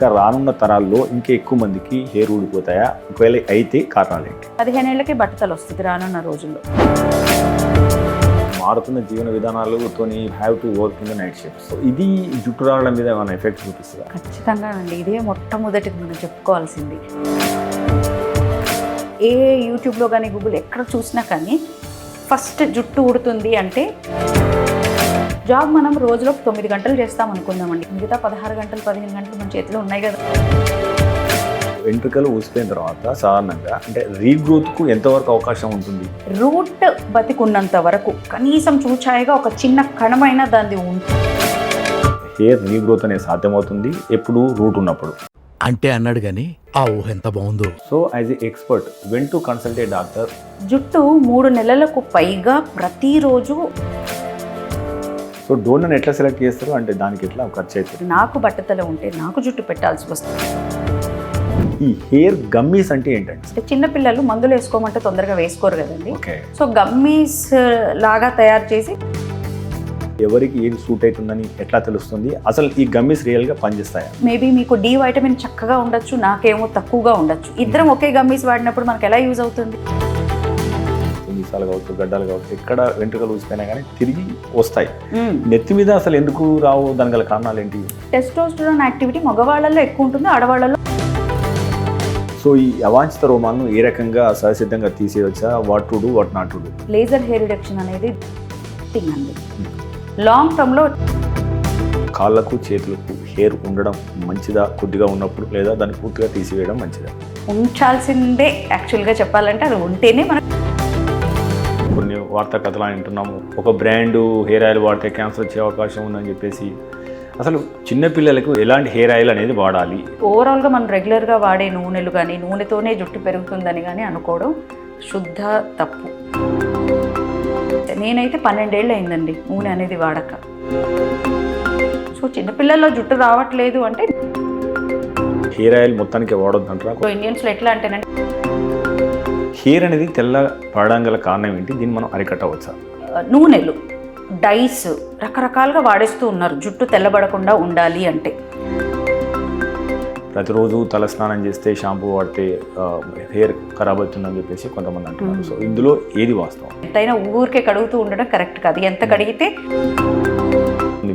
ఇంకా రానున్న తరాల్లో ఇంకా ఎక్కువ మందికి హెయిర్ ఊడిపోతాయా? ఒకవేళ అయితే కారణాలు ఏంటి? 15 ఏళ్ళకి బట్టతలు వస్తుంది రానున్న రోజుల్లో. మారుతున్న జీవన విధానాలతోని have to work in the night shift. So ఇది జుట్టు రావడం మీద ఏమైనా ఎఫెక్ట్ చూపిస్తుందా? ఖచ్చితంగా అండి, ఇదే మొట్టమొదటిది మనం చెప్పుకోవాల్సింది. ఏ యూట్యూబ్లో కానీ గూగుల్ ఎక్కడ చూసినా కానీ ఫస్ట్ జుట్టు ఊడుతుంది అంటే జాబ్ మనం రోజులో 9 గంటలు చేస్తాం అనుకుందామండి, మిగతా 16 గంటలు 15 గంటలు మన చేతిలో ఉన్నాయి కదా. వెంట్రుకలు ఊసిపోయిన తర్వాత సాధారణంగా అంటే రీగ్రోత్కు ఎంతవరకు అవకాశం ఉంటుంది? రూట్ బతికున్నంత వరకు కనీసం చూచాయిగా ఒక చిన్న కణమైనా దాన్ని ఉంటుంది. హెయిర్ రీగ్రోత్ అనేది సాధ్యమవుతుంది ఎప్పుడు? రూట్ ఉన్నప్పుడు అంటే అన్నాడు కానీ ఆ ఊహ ఎంత బాగుందో. So as a expert when to consult a doctor. జుట్టు 3 నెలలకు పైగా ప్రతిరోజు. సో డోనర్ని ఎట్లా సెలెక్ట్ చేస్తారు? అంటే దానికి ఎట్లా ఖర్చు అవుతుంది? నాకు బట్టతల ఉంటే నాకు జుట్టు పెట్టాల్సి వస్తుంది. ఈ హెయిర్ గమ్మీస్ అంటే ఏంటంటే? అంటే చిన్నపిల్లలు మందులు వేసుకోమంటే తొందరగా వేసుకోరు కదండి. ఓకే. సో గమ్మీస్ లాగా తయారు చేసి ఎవరికి ఏది సూట్ అవుతుందని ఎట్లా తెలుస్తుంది? అసలు ఈ గమ్మీస్ రియల్గా పనిచేస్తాయా? మేబీ మీకు డి వైటమిన్ చక్కగా ఉండొచ్చు, నాకేమో తక్కువగా ఉండొచ్చు. ఇద్దరం ఒకే గమ్మీస్ వాడినప్పుడు మనకు ఎలా యూజ్ అవుతుంది? మీసాలు కావచ్చు, గడ్డలు కావచ్చు, ఎక్కడ వెంట్రుకలు ఊసిపోయినా కానీ తిరిగి వస్తాయి. నెత్తి మీద అసలు ఎందుకు రావు? దాని గల కారణాలు ఏంటి? టెస్టోస్టెరాన్ యాక్టివిటీ మగవాళ్ళలో ఎక్కువ ఉంటుంది, ఆడవాళ్ళలో. సో ఈ అవాంఛిత రోమాలను ఏ రకంగా సహసిద్ధంగా తీసేయవచ్చా? What to do, what not to do? Laser hair reduction అనేది థింగ్ అండి. లాంగ్ టర్మ్లో కాళ్ళకు చేతులకు హెయిర్ ఉండడం మంచిదా కొద్దిగా ఉన్నప్పుడు, లేదా దాన్ని పూర్తిగా తీసివేయడం మంచిదా? ఉంచాల్సిందే. యాక్చువల్గా చెప్పాలంటే అది ఉంటేనే మనం. కొన్ని వార్తా కథలు అంటున్నాము, ఒక బ్రాండు హెయిర్ ఆయిల్ వాడితే క్యాన్సర్ వచ్చే అవకాశం ఉందని చెప్పేసి. అసలు చిన్నపిల్లలకు ఎలాంటి హెయిర్ ఆయిల్ అనేది వాడాలి? ఓవరాల్గా మనం రెగ్యులర్గా వాడే నూనెలు కానీ నూనెతోనే జుట్టు పెరుగుతుందని కానీ అనుకోవడం శుద్ధ తప్పు. నేనైతే 12 ఏళ్ళు అయిందండి నూనె అనేది వాడక. సో చిన్నపిల్లల్లో జుట్టు రావట్లేదు అంటే హెయిర్ ఆయిల్ మొత్తానికి వాడొద్దు అంటారా? ఇండియన్స్లో ఎట్లా అంటేనంటే హెయిర్ అనేది తెల్ల పడడం గల కారణం ఏంటి? దీన్ని మనం అరికట్టవచ్చా? నూనెలు, డైస్ రకరకాలుగా వాడేస్తూ ఉన్నారు జుట్టు తెల్లబడకుండా ఉండాలి అంటే. ప్రతిరోజు తల స్నానం చేస్తే, షాంపూ వాడితే హెయిర్ ఖరాబ్ అవుతుందని చెప్పేసి కొంతమంది అంటున్నారు. సో ఇందులో ఏది వాస్తవం? ఎంతైనా ఊరికే కడుగుతూ ఉండడం కరెక్ట్ కాదు. ఎంత కడిగితే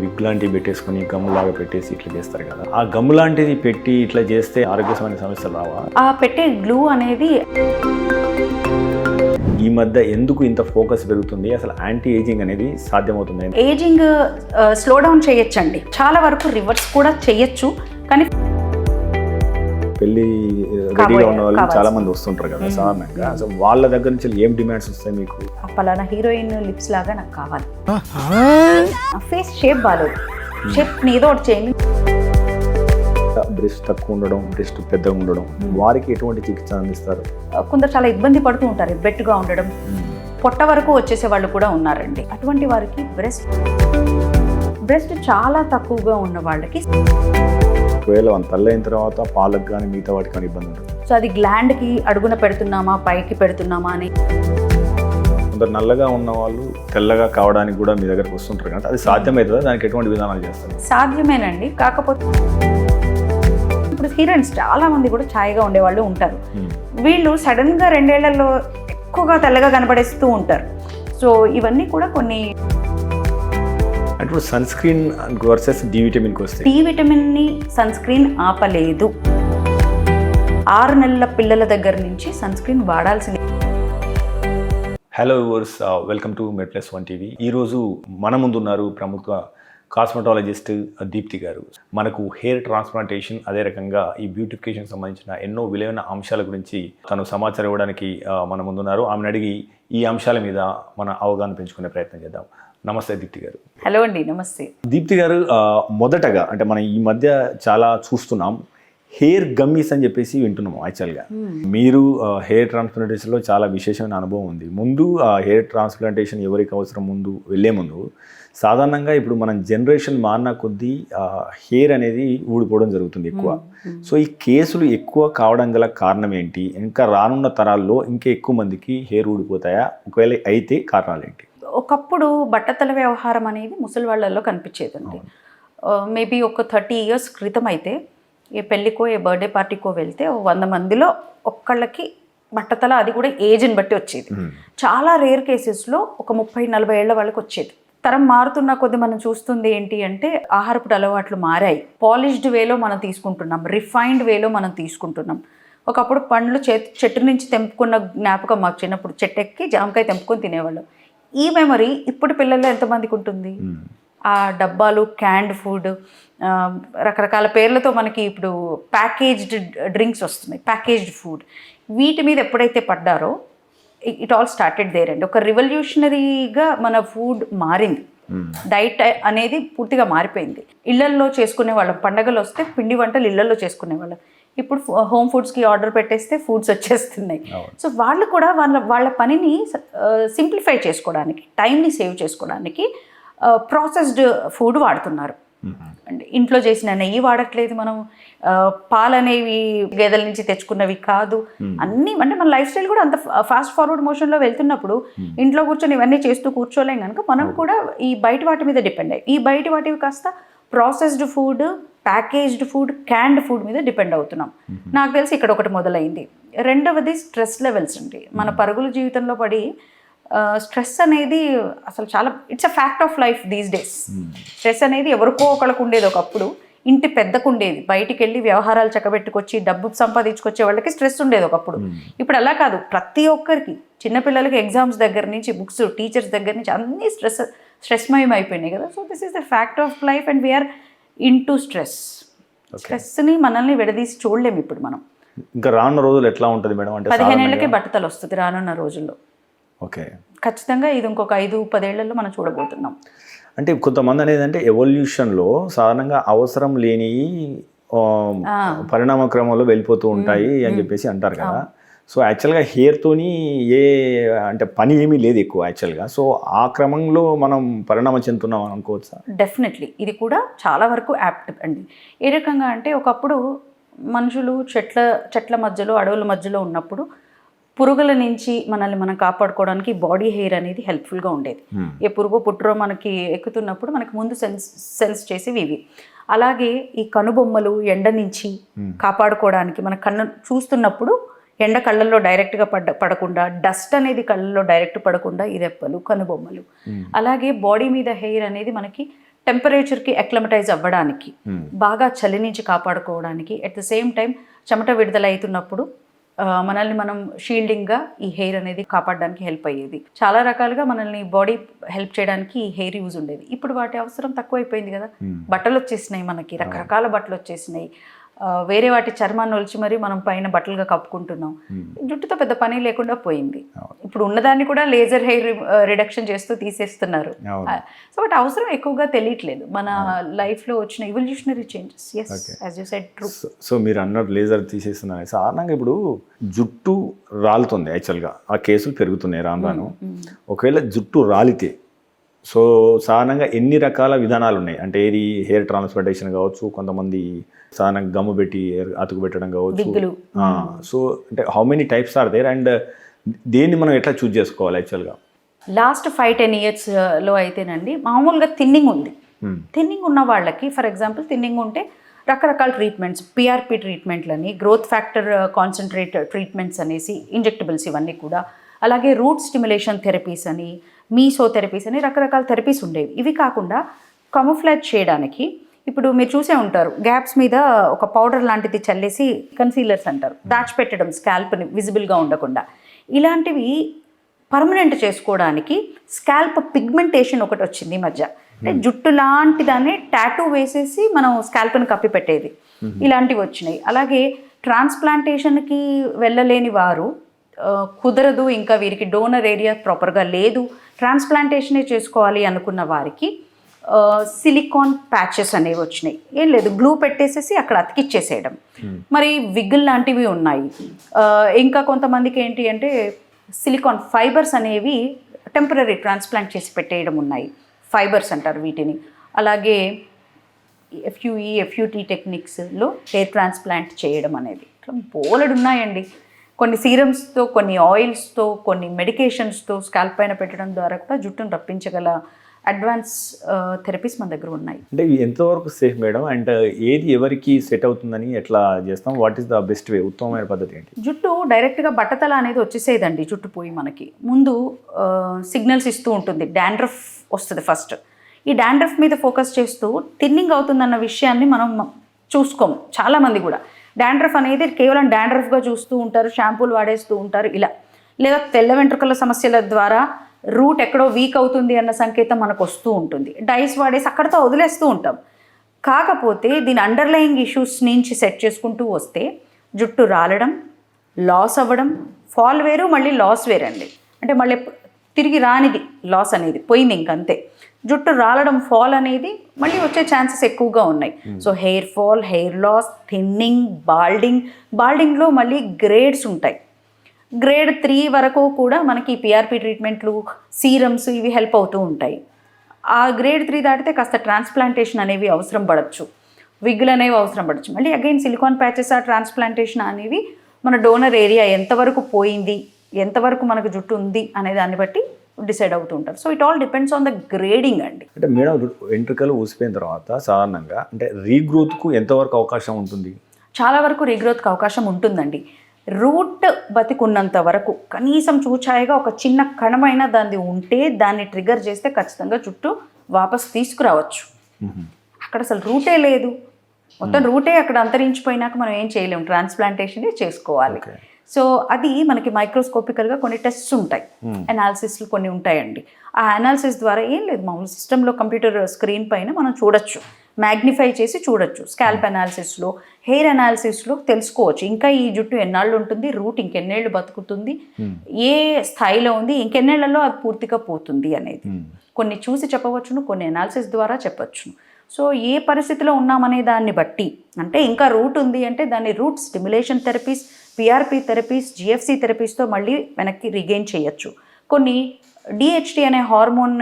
విగ్ లాంటివి పెట్టేసుకుని గమ్ము లాగా పెట్టేసి ఇట్లా చేస్తారు కదా, ఆ గమ్ము లాంటిది పెట్టి ఇట్లా చేస్తే ఆరోగ్యమైన సమస్యలు రావా? ఆ పెట్టే గ్లూ అనేది ఈ మధ్య ఎందుకు ఇంత ఫోకస్ పెరుగుతుంది? అసలు యాంటీ ఏజింగ్ అనేది సాధ్యమవుతుంది? ఏజింగ్ స్లో డౌన్ చేయొచ్చండి, చాలా వరకు రివర్స్ కూడా చేయొచ్చు. కానీ పెళ్లి రెడీగా ఉన్న వాళ్ళు చాలా మంది వస్తుంటారు కదా సాధారణంగా. సో వాళ్ళ దగ్గర నుంచి ఏం డిమాండ్స్ వస్తాయి మీకు? పలానా హీరోయిన్ లిప్స్ లాగా నాకు కావాలి, ఫేస్ షేప్ బాగాలేదు, షేప్ ఏదో ఒకటి చేయండి. బ్రెస్ట్ తక్కువ ఉండడం, బ్రెస్ట్ పెద్దగా ఉండడం, వారికి ఎటువంటి చికిత్స అందిస్తారు? కొందరు చాలా ఇబ్బంది పడుతూ ఉంటారు, బెట్టుగా ఉండడం, పొట్ట వరకు వచ్చేసే వాళ్ళు కూడా ఉన్నారండి. అటువంటి వారికి బ్రెస్ట్ చాలా తక్కువగా ఉన్న వాళ్ళకి, ఒకవేళ తల్లైన తర్వాత పాలకు కానీ మిగతా వాటికి కానీ ఇబ్బంది ఉంటుంది. సో అది గ్లాండ్కి అడుగున పెడుతున్నామా పైకి పెడుతున్నామా అని. కొందరు నల్లగా ఉన్న వాళ్ళు తెల్లగా కావడానికి కూడా మీ దగ్గరకు వస్తుంటారు కదా, అది సాధ్యమవుతుందా? దానికి ఎటువంటి విధానాలు చేస్తారు? సాధ్యమేనండి, కాకపోతే ఇప్పుడు హీరోయిన్స్ చాలా మంది కూడా ఛాయగా ఉండేవాళ్ళు ఉంటారు. వీళ్ళు సడన్గా 2 ఏళ్లలో ఎక్కువగా తెల్లగా కనబడేస్తూ ఉంటారు. సో ఇవన్నీ కూడా కొన్ని అంటే సన్ స్క్రీన్ వర్సెస్ డి విటమిన్కి వస్తే, డి విటమిన్ని సన్ స్క్రీన్ ఆపలేదు. 6 నెలల పిల్లల దగ్గర నుంచి సన్ స్క్రీన్ వాడాల్సింది. Hello viewers, welcome to MedPlus1 TV. ఈరోజు మన ముందున్నారు ప్రముఖ కాస్మెటాలజిస్ట్ దీప్తి గారు. మనకు హెయిర్ ట్రాన్స్ప్లాంటేషన్, అదే రకంగా ఈ బ్యూటిఫికేషన్ సంబంధించిన ఎన్నో విలువైన అంశాల గురించి తను సమాచారం ఇవ్వడానికి మన ముందున్నారు. ఆమెను అడిగి ఈ అంశాల మీద మన అవగాహన పెంచుకునే ప్రయత్నం చేద్దాం. నమస్తే దీప్తి గారు. హలో అండి, నమస్తే. దీప్తి గారు, మొదటగా అంటే మనం ఈ మధ్య చాలా చూస్తున్నాం, హెయిర్ గమ్మీస్ అని చెప్పేసి వింటున్నాము. యాక్చువల్గా మీరు హెయిర్ ట్రాన్స్ప్లాంటేషన్లో చాలా విశేషమైన అనుభవం ఉంది. ముందు హెయిర్ ట్రాన్స్ప్లాంటేషన్ ఎవరికి అవసరం ముందు వెళ్ళే ముందు సాధారణంగా ఇప్పుడు మనం జనరేషన్ మారిన కొద్దీ హెయిర్ అనేది ఊడిపోవడం జరుగుతుంది ఎక్కువ. సో ఈ కేసులు ఎక్కువ కావడం గల కారణం ఏంటి? ఇంకా రానున్న తరాల్లో ఇంకా ఎక్కువ మందికి హెయిర్ ఊడిపోతాయా? ఒకవేళ అయితే కారణాలు ఏంటి? ఒకప్పుడు బట్టతల వ్యవహారం అనేది ముసలి వాళ్ళల్లో కనిపించేదండి. మేబీ ఒక 30 years క్రితం అయితే ఏ పెళ్ళికో ఏ బర్త్డే పార్టీకో వెళ్తే 100 మందిలో ఒక్కళ్ళకి బట్టతల, అది కూడా ఏజ్ని బట్టి వచ్చేది. చాలా రేర్ కేసెస్లో ఒక 30-40 ఏళ్ల వాళ్ళకి వచ్చేది. తరం మారుతున్న కొద్ది మనం చూస్తుంది ఏంటి అంటే ఆహారపు అలవాట్లు మారాయి. పాలిష్డ్ వేలో మనం తీసుకుంటున్నాం, రిఫైన్డ్ వేలో మనం తీసుకుంటున్నాం. ఒకప్పుడు పండ్లు చెట్టు నుంచి తెంపుకున్న జ్ఞాపకం మాకు చిన్నప్పుడు, చెట్టెక్కి జామకాయ తెంపుకొని తినేవాళ్ళం. ఈ మెమరీ ఇప్పుడు పిల్లల్లో ఎంతమందికి ఉంటుంది? ఆ డబ్బాలు, క్యాండ్ ఫుడ్, రకరకాల పేర్లతో మనకి ఇప్పుడు ప్యాకేజ్డ్ డ్రింక్స్ వస్తున్నాయి, ప్యాకేజ్డ్ ఫుడ్, వీటి మీద ఎప్పుడైతే పడ్డారో ఇట్ ఆల్ స్టార్టెడ్ దేర్ అండి. ఒక రివల్యూషనరీగా మన ఫుడ్ మారింది. డైట్ అనేది పూర్తిగా మారిపోయింది. ఇళ్లల్లో చేసుకునే వాళ్ళం, పండగలు వస్తే పిండి వంటలు ఇళ్లల్లో చేసుకునే వాళ్ళం. ఇప్పుడు హోమ్ ఫుడ్స్కి ఆర్డర్ పెట్టేస్తే ఫుడ్స్ వచ్చేస్తున్నాయి. సో వాళ్ళు కూడా వాళ్ళ పనిని సింప్లిఫై చేసుకోవడానికి, టైంని సేవ్ చేసుకోవడానికి ప్రాసెస్డ్ ఫుడ్ వాడుతున్నారు. అంటే ఇంట్లో చేసిన నెయ్యి వాడట్లేదు మనం, పాలు అనేవి గేదెల నుంచి తెచ్చుకున్నవి కాదు. అన్నీ అంటే మన లైఫ్ స్టైల్ కూడా అంత ఫాస్ట్ ఫార్వర్డ్ మోషన్లో వెళ్తున్నప్పుడు ఇంట్లో కూర్చొని ఇవన్నీ చేస్తూ కూర్చోలేం కనుక మనం కూడా ఈ బయట వాటి మీద డిపెండ్ అయ్యి, ఈ బయట వాటివి కాస్త processed food, packaged food, క్యాండ్ food మీద డిపెండ్ అవుతున్నాం. నాకు తెలిసి ఇక్కడ ఒకటి మొదలైంది. రెండవది స్ట్రెస్ లెవెల్స్ అండి. మన పరుగుల జీవితంలో పడి స్ట్రెస్ అనేది అసలు చాలా, it's a fact of life these days. Stress అనేది ఎవరికో ఒకరికి ఉండేది ఒకప్పుడు, ఇంటి పెద్దకు ఉండేది, బయటికి వెళ్ళి వ్యవహారాలు చక్కబెట్టుకొచ్చి డబ్బు సంపాదించుకొచ్చే వాళ్ళకి స్ట్రెస్ ఉండేది ఒకప్పుడు. ఇప్పుడు అలా కాదు, ప్రతి ఒక్కరికి, చిన్నపిల్లలకి ఎగ్జామ్స్ దగ్గర నుంచి, బుక్స్, టీచర్స్ దగ్గర నుంచి అన్నీ స్ట్రెస్మయం అయిపోయినాయి కదా. So this is the fact of life and we are into stress. స్ట్రెస్ని మనల్ని విడదీసి చూడలేము ఇప్పుడు మనం. ఇంకా రానున్న రోజులు ఎట్లా ఉంటుంది మేడం? అంటే 15 ఏళ్ళకే బట్టతలు వస్తుంది రానున్న రోజుల్లో. ఓకే, ఖచ్చితంగా ఇది ఇంకొక 5-10 ఏళ్లలో మనం చూడబోతున్నాం. అంటే కొంతమంది అనేది అంటే ఎవల్యూషన్లో సాధారణంగా అవసరం లేని పరిణామ క్రమంలో వెళ్ళిపోతూ ఉంటాయి అని చెప్పేసి అంటారు కదా. సో యాక్చువల్గా హెయిర్తోని అంటే పని ఏమీ లేదు ఎక్కువ యాక్చువల్గా. సో ఆ క్రమంలో మనం పరిణామం చెందుతున్నాం అనుకోవచ్చా? డెఫినెట్లీ ఇది కూడా చాలా వరకు యాప్ట్ అండి. ఏ రకంగా అంటే ఒకప్పుడు మనుషులు చెట్ల మధ్యలో, అడవుల మధ్యలో ఉన్నప్పుడు పురుగుల నుంచి మనల్ని మనం కాపాడుకోవడానికి బాడీ హెయిర్ అనేది హెల్ప్ఫుల్గా ఉండేది. ఏ పురుగో పుట్టురో మనకి ఎక్కుతున్నప్పుడు మనకి ముందు సెన్స్ చేసేవి ఇవి. అలాగే ఈ కనుబొమ్మలు ఎండ నుంచి కాపాడుకోవడానికి, మన కన్ను చూస్తున్నప్పుడు ఎండ కళ్ళల్లో డైరెక్ట్గా పడకుండా, డస్ట్ అనేది కళ్ళల్లో డైరెక్ట్ పడకుండా ఈ రెప్పలు, కనుబొమ్మలు. అలాగే బాడీ మీద హెయిర్ అనేది మనకి టెంపరేచర్కి అక్లమటైజ్ అవ్వడానికి, బాగా చలి నుంచి కాపాడుకోవడానికి, అట్ ద సేమ్ టైం చెమట విడుదల అవుతున్నప్పుడు మనల్ని మనం షీల్డింగ్గా ఈ హెయిర్ అనేది కాపాడడానికి హెల్ప్ అయ్యేది. చాలా రకాలుగా మనల్ని బాడీ హెల్ప్ చేయడానికి ఈ హెయిర్ యూజ్ ఉండేది. ఇప్పుడు వాటి అవసరం తక్కువైపోయింది కదా. బట్టలు వచ్చేసినాయి, మనకి రకరకాల బట్టలు వచ్చేసినాయి. వేరే వాటి చర్మాన్ని ఒలిచి మరి మనం పైన బట్టలుగా కప్పుకుంటున్నాం. జుట్టుతో పెద్ద పని లేకుండా పోయింది. ఇప్పుడు ఉన్నదాన్ని కూడా లేజర్ హెయిర్ రిడక్షన్ చేస్తూ తీసేస్తున్నారు. సో వాటి అవసరం ఎక్కువగా తెలియట్లేదు. మన లైఫ్లో వచ్చిన evolutionary changes. As you said, true. So మీరు అన్నట్టు లేజర్ తీసేస్తున్నారు. సాధారణంగా ఇప్పుడు జుట్టు రాలుతుంది యాక్చువల్గా, ఆ కేసులు పెరుగుతున్నాయి రాను. ఒకవేళ జుట్టు రాలితే సో సాధారణంగా ఎన్ని రకాల విధానాలు ఉన్నాయి? అంటే ఏది హెయిర్ ట్రాన్స్ప్లాంటేషన్ కావచ్చు, కొంతమంది సాధారణంగా గమ్ము పెట్టి అతుకు పెట్టడం కావచ్చు. సో అంటే how many types are there and దేన్ని మనం ఎట్లా చూజ్ చేసుకోవాలి యాక్చువల్గా? లాస్ట్ 5-10 ఇయర్స్లో అయితేనండి మామూలుగా థిన్నింగ్ ఉంది. థిన్నింగ్ ఉన్న వాళ్ళకి, ఫర్ ఎగ్జాంపుల్ థిన్నింగ్ ఉంటే రకరకాల ట్రీట్మెంట్స్, పిఆర్పి ట్రీట్మెంట్లని, గ్రోత్ ఫ్యాక్టర్ కాన్సన్ట్రేట్ ట్రీట్మెంట్స్ అనేసి, ఇంజెక్టబుల్స్ ఇవన్నీ కూడా. అలాగే రూట్ స్టిమ్యులేషన్ థెరపీస్ అని, మీసోథెరపీస్ అని రకరకాల థెరపీస్ ఉండేవి. ఇవి కాకుండా కమోఫ్లాజ్ చేయడానికి ఇప్పుడు మీరు చూసే ఉంటారు, గ్యాప్స్ మీద ఒక పౌడర్ లాంటిది చల్లేసి, కన్సీలర్స్ అంటారు, దాచిపెట్టడం స్కాల్ప్ని విజిబుల్గా ఉండకుండా. ఇలాంటివి పర్మనెంట్ చేసుకోవడానికి స్కాల్ప్ పిగ్మెంటేషన్ ఒకటి వచ్చింది ఈ మధ్య. అంటే జుట్టు లాంటి దాన్ని టాటూ వేసేసి మనం స్కాల్ప్ని కప్పి పెట్టేది, ఇలాంటివి వచ్చినాయి. అలాగే ట్రాన్స్ప్లాంటేషన్కి వెళ్ళలేని వారు, కుదరదు ఇంకా వీరికి డోనర్ ఏరియా ప్రాపర్గా లేదు, ట్రాన్స్ప్లాంటేషనే చేసుకోవాలి అనుకున్న వారికి సిలికాన్ ప్యాచెస్ అనేవి వచ్చినాయి. ఏం లేదు, గ్లూ పెట్టేసేసి అక్కడ అతికిచ్చేసేయడం. మరి విగ్గుల్ లాంటివి ఉన్నాయి. ఇంకా కొంతమందికి ఏంటి అంటే సిలికాన్ ఫైబర్స్ అనేవి టెంపరీ ట్రాన్స్ప్లాంట్ చేసి పెట్టేయడం ఉన్నాయి, ఫైబర్స్ అంటారు వీటిని. అలాగే ఎఫ్యూటీ టెక్నిక్స్లో హెయిర్ ట్రాన్స్ప్లాంట్ చేయడం అనేది ఇట్లా బోలెడు ఉన్నాయండి. కొన్ని సీరమ్స్తో, కొన్ని ఆయిల్స్తో, కొన్ని మెడికేషన్స్తో స్కాల్ప్ పైన పెట్టడం ద్వారా కూడా జుట్టును రప్పించగల అడ్వాన్స్ థెరపీస్ మన దగ్గర ఉన్నాయి. అంటే ఇవి ఎంతవరకు సేఫ్ మేడం, అండ్ ఏది ఎవరికి సెట్ అవుతుందని ఎట్లా చేస్తాం, what is the best way, ఉత్తమమైన పద్ధతి ఏంటి? జుట్టు డైరెక్ట్గా బట్టతల అనేది వచ్చేసేదండి. జుట్టు పోయి మనకి ముందు సిగ్నల్స్ ఇస్తూ ఉంటుంది. డాండ్రఫ్ వస్తుంది ఫస్ట్. ఈ డాండ్రఫ్ మీద ఫోకస్ చేస్తూ థిన్నింగ్ అవుతుందన్న విషయాన్ని మనం చూసుకోము. చాలామంది కూడా డాండ్రఫ్ అనేది కేవలం డాండ్రఫ్గా చూస్తూ ఉంటారు, షాంపూలు వాడేస్తూ ఉంటారు ఇలా. లేదా తెల్ల వెంట్రుకల సమస్యల ద్వారా రూట్ ఎక్కడో వీక్ అవుతుంది అన్న సంకేతం మనకు వస్తూ ఉంటుంది. డైస్ వాడేసి అక్కడితో వదిలేస్తూ ఉంటాం. కాకపోతే దీని అండర్లయింగ్ ఇష్యూస్ నుంచి సెట్ చేసుకుంటూ వస్తే జుట్టు రాలడం, లాస్ అవ్వడం, ఫాల్ వేరు మళ్ళీ లాస్ వేరండి. అంటే మళ్ళీ తిరిగి రానిది లాస్ అనేది, పోయింది ఇంకంతే. జుట్టు రాలడం, ఫాల్ అనేది మళ్ళీ వచ్చే ఛాన్సెస్ ఎక్కువగా ఉన్నాయి. So hair fall, hair loss, thinning, బాల్డింగ్లో మళ్ళీ గ్రేడ్స్ ఉంటాయి. గ్రేడ్ 3 వరకు కూడా మనకి పిఆర్పి ట్రీట్మెంట్లు, సీరమ్స్ ఇవి హెల్ప్ అవుతూ ఉంటాయి. ఆ గ్రేడ్ 3 దాటితే కాస్త ట్రాన్స్ప్లాంటేషన్ అనేవి అవసరం పడవచ్చు, విగ్గులు అనేవి అవసరం పడవచ్చు. మళ్ళీ అగైన్ సిలికాన్ ప్యాచెస్ ఆ ట్రాన్స్ప్లాంటేషన్ అనేవి మన డోనర్ ఏరియా ఎంతవరకు పోయింది, ఎంతవరకు మనకు జుట్టు ఉంది అనే దాన్ని బట్టి డిసైడ్ అవుతూ ఉంటారు. So it all depends on the grading అండి. అంటే మేడం వెంట్రుకలు ఊసిపోయిన తర్వాత సాధారణంగా అంటే రీగ్రోత్కు ఎంతవరకు అవకాశం ఉంటుంది? చాలా వరకు రీగ్రోత్కి అవకాశం ఉంటుందండి. రూట్ బతికున్నంత వరకు కనీసం చూచాయిగా ఒక చిన్న కణమైన దాన్ని ఉంటే దాన్ని ట్రిగర్ చేస్తే ఖచ్చితంగా జుట్టు వాపస్ తీసుకురావచ్చు. అక్కడ అసలు రూటే లేదు, మొత్తం రూటే అక్కడ అంతరించిపోయినాక మనం ఏం చేయలేము, ట్రాన్స్ప్లాంటేషన్ చేసుకోవాలి. సో అది మనకి మైక్రోస్కోపికల్గా కొన్ని టెస్ట్స్ ఉంటాయి, అనాలిసిస్లు కొన్ని ఉంటాయండి. ఆ అనాలిసిస్ ద్వారా ఏం లేదు, మామూలు సిస్టంలో కంప్యూటర్ స్క్రీన్ పైన మనం చూడొచ్చు, మ్యాగ్నిఫై చేసి చూడొచ్చు. స్కాల్ప్ అనాలిసిస్లో, హెయిర్ అనాలిసిస్లో తెలుసుకోవచ్చు ఇంకా ఈ జుట్టు ఎన్నాళ్ళు ఉంటుంది, రూట్ ఇంకెన్నేళ్ళు బతుకుతుంది, ఏ స్థాయిలో ఉంది, ఇంకెన్నేళ్లలో అది పూర్తిగా పోతుంది అనేది కొన్ని చూసి చెప్పవచ్చును, కొన్ని అనాలిసిస్ ద్వారా చెప్పవచ్చును. సో ఏ పరిస్థితిలో ఉన్నామనే దాన్ని బట్టి, అంటే ఇంకా రూట్ ఉంది అంటే దాన్ని root stimulation therapies, PRP therapies, GFC థెరపీస్తో మళ్ళీ వెనక్కి రీగెయిన్ చేయొచ్చు. కొన్ని డిహెచ్టి అనే హార్మోన్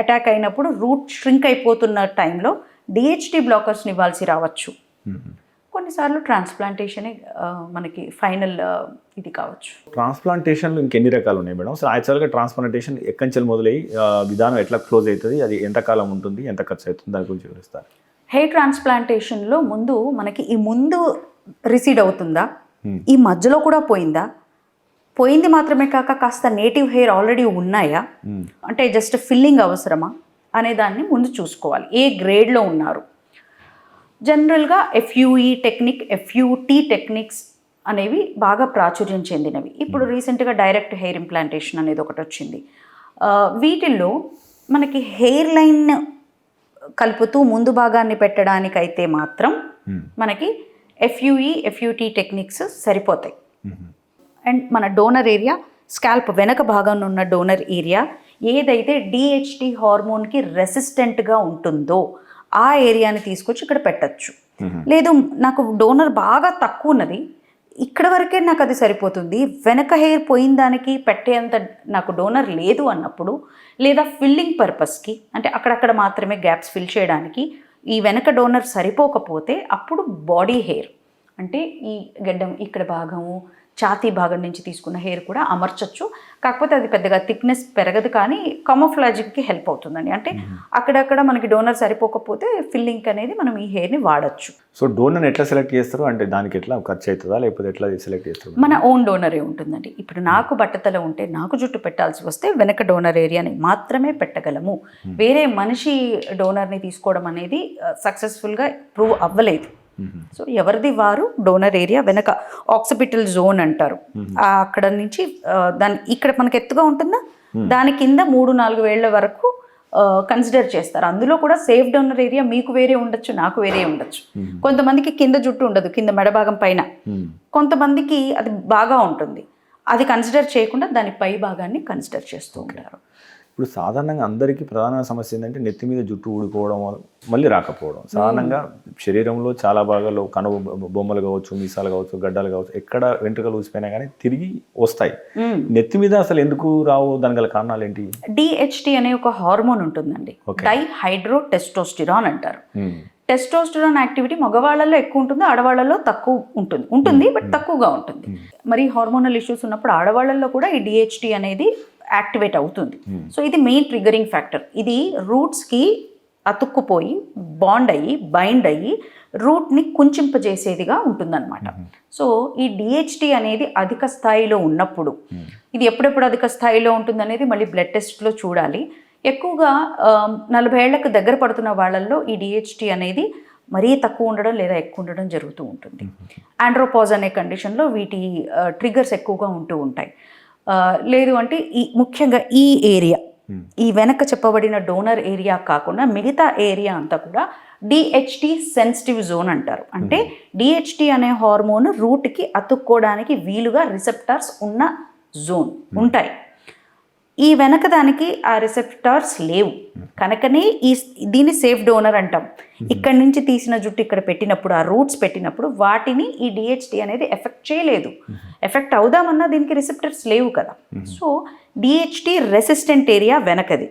అటాక్ అయినప్పుడు రూట్ ష్రింక్ అయిపోతున్న టైంలో డిహెచ్టి బ్లాకర్స్ని ఇవ్వాల్సి రావచ్చు. కొన్నిసార్లు ట్రాన్స్ప్లాంటేషనే మనకి ఫైనల్ ఇది కావచ్చు. ట్రాన్స్ప్లాంటేషన్లు ఇంకెన్ని రకాలు ఉన్నాయి మేడం? అసలు యాక్చువల్గా ట్రాన్స్ప్లాంటేషన్ ఎక్కడి నుంచి మొదలయ్యి విధానం ఎట్లా క్లోజ్ అవుతుంది, అది ఎంతకాలం ఉంటుంది, ఎంత ఖర్చు అవుతుంది, దాని గురించి వివరిస్తారు. హెయిర్ ట్రాన్స్ప్లాంటేషన్లో ముందు మనకి ఈ ముందు రిసీడ్ అవుతుందా, ఈ మధ్యలో కూడా పోయిందా, పోయింది మాత్రమే కాక కాస్త నేటివ్ హెయిర్ ఆల్రెడీ ఉన్నాయా, అంటే జస్ట్ ఫిల్లింగ్ అవసరమా అనే దాన్ని ముందు చూసుకోవాలి. ఏ గ్రేడ్లో ఉన్నారు. జనరల్గా ఎఫ్యూఈ టెక్నిక్, ఎఫ్యూటీ టెక్నిక్స్ అనేవి బాగా ప్రాచుర్యం చెందినవి. ఇప్పుడు రీసెంట్గా డైరెక్ట్ హెయిర్ ఇంప్లాంటేషన్ అనేది ఒకటి వచ్చింది. వీటిల్లో మనకి హెయిర్ లైన్ కలుపుతూ ముందు భాగాన్ని పెట్టడానికైతే మాత్రం మనకి ఎఫ్యూఈ, ఎఫ్యూటీ టెక్నిక్స్ సరిపోతాయి. అండ్ మన డోనర్ ఏరియా, స్కాల్ప్ వెనక భాగంలో ఉన్న డోనర్ ఏరియా ఏదైతే డిహెచ్టి హార్మోన్కి రెసిస్టెంట్గా ఉంటుందో ఆ ఏరియాని తీసుకొచ్చి ఇక్కడ పెట్టచ్చు. లేదు నాకు డోనర్ బాగా తక్కువ ఉన్నది, ఇక్కడ వరకే నాకు అది సరిపోతుంది, వెనక హెయిర్ పోయిన దానికి పెట్టేంత నాకు డోనర్ లేదు అన్నప్పుడు, లేదా ఫిల్లింగ్ పర్పస్కి అంటే అక్కడక్కడ మాత్రమే గ్యాప్స్ ఫిల్ చేయడానికి ఈ వెనక డోనర్ సరిపోకపోతే అప్పుడు బాడీ హెయిర్ అంటే ఈ గడ్డం ఇక్కడ భాగము, ఛాతీ భాగం నుంచి తీసుకున్న హెయిర్ కూడా అమర్చచ్చు. కాకపోతే అది పెద్దగా థిక్నెస్ పెరగదు, కానీ కామోఫ్లాజింగ్కి హెల్ప్ అవుతుందండి. అంటే అక్కడక్కడ మనకి డోనర్ సరిపోకపోతే ఫిల్లింగ్ అనేది మనం ఈ హెయిర్ని వాడచ్చు. సో డోనర్ ఎట్లా సెలెక్ట్ చేస్తారు, అంటే దానికి ఎట్లా ఖర్చు అవుతుందా, లేకపోతే ఎట్లా సెలెక్ట్ చేస్తారు? మన ఓన్ డోనరే ఉంటుందండి. ఇప్పుడు నాకు బట్టతల ఉంటే నాకు జుట్టు పెట్టాల్సి వస్తే వెనక డోనర్ ఏరియాని మాత్రమే పెట్టగలము. వేరే మనిషి డోనర్ని తీసుకోవడం అనేది సక్సెస్ఫుల్గా ప్రూవ్ అవ్వలేదు. సో ఎవరిది వారు డోనర్ ఏరియా వెనక ఆక్సిపిటల్ జోన్ అంటారు, అక్కడ నుంచి దాని ఇక్కడ మనకి ఎత్తుగా ఉంటుందా దాని కింద 3-4 వేళ్ల వరకు కన్సిడర్ చేస్తారు. అందులో కూడా సేఫ్ డోనర్ ఏరియా మీకు వేరే ఉండొచ్చు, నాకు వేరే ఉండొచ్చు. కొంతమందికి కింద జుట్టు ఉండదు, కింద మెడభాగం పైన, కొంతమందికి అది బాగా ఉంటుంది. అది కన్సిడర్ చేయకుండా దాని పై భాగాన్ని కన్సిడర్ చేస్తూ ఉంటారు. ఇప్పుడు సాధారణంగా అందరికీ ప్రధాన సమస్య ఏంటంటే నెత్తి మీద జుట్టు ఊడిపోవడం, మళ్ళీ రాకపోవడం. సాధారణంగా శరీరంలో చాలా భాగాల్లో కనువ బొమ్మలు కావచ్చు, మీసాలు కావచ్చు, గడ్డలు కావచ్చు, ఎక్కడ వెంట్రుకలు ఊసిపోయినా కానీ తిరిగి వస్తాయి. నెత్తి మీద అసలు ఎందుకు రావు, దాని గల కారణాలు ఏంటి? డిహెచ్టి అనే ఒక హార్మోన్ ఉంటుందండి, డైహైడ్రో టెస్టోస్టిరాన్ అంటారు. టెస్టోస్టిరాన్ యాక్టివిటీ మగవాళ్ళలో ఎక్కువ ఉంటుంది, ఆడవాళ్ళలో తక్కువ ఉంటుంది బట్ తక్కువగా ఉంటుంది. మరి హార్మోనల్ ఇష్యూస్ ఉన్నప్పుడు ఆడవాళ్ళల్లో కూడా ఈ డిహెచ్టి అనేది యాక్టివేట్ అవుతుంది. సో ఇది మెయిన్ ట్రిగరింగ్ ఫ్యాక్టర్. ఇది రూట్స్కి అతుక్కుపోయి బాండ్ అయ్యి బైండ్ అయ్యి రూట్ని కుంచింపజేసేదిగా ఉంటుందన్నమాట. సో ఈ డిహెచ్డి అనేది అధిక స్థాయిలో ఉన్నప్పుడు, ఇది ఎప్పుడెప్పుడు అధిక స్థాయిలో ఉంటుందనేది మళ్ళీ బ్లడ్ టెస్ట్లో చూడాలి. ఎక్కువగా 40 ఏళ్లకు దగ్గర పడుతున్న వాళ్ళల్లో ఈ డిహెచ్డి అనేది మరీ తక్కువ ఉండడం లేదా ఎక్కువ ఉండడం జరుగుతూ ఉంటుంది. ఆండ్రోపాజ్ అనే కండిషన్లో వీటి ట్రిగర్స్ ఎక్కువగా ఉంటూ ఉంటాయి. లేదు అంటే ముఖ్యంగా ఈ ఏరియా, ఈ వెనక చెప్పబడిన డోనర్ ఏరియా కాకుండా మిగతా ఏరియా అంతా కూడా డిహెచ్డి సెన్సిటివ్ జోన్ అంటారు. అంటే డిహెచ్డి అనే హార్మోన్ రూట్కి అతుక్కోవడానికి వీలుగా రిసెప్టార్స్ ఉన్న జోన్ ఉంటాయి. ఈ వెనక దానికి ఆ రిసెప్టార్స్ లేవు కనుకనే దీన్ని సేఫ్ డోనర్ అంటాం. ఇక్కడి నుంచి తీసిన జుట్టు ఇక్కడ పెట్టినప్పుడు, ఆ రూట్స్ పెట్టినప్పుడు వాటిని ఈ డిహెచ్డి అనేది ఎఫెక్ట్ చేయలేదు. ఎఫెక్ట్ అవుదామన్నా దీనికి రిసెప్టర్స్ లేవు కదా. సో డిహెచ్డి రెసిస్టెంట్ ఏరియా వెనకది,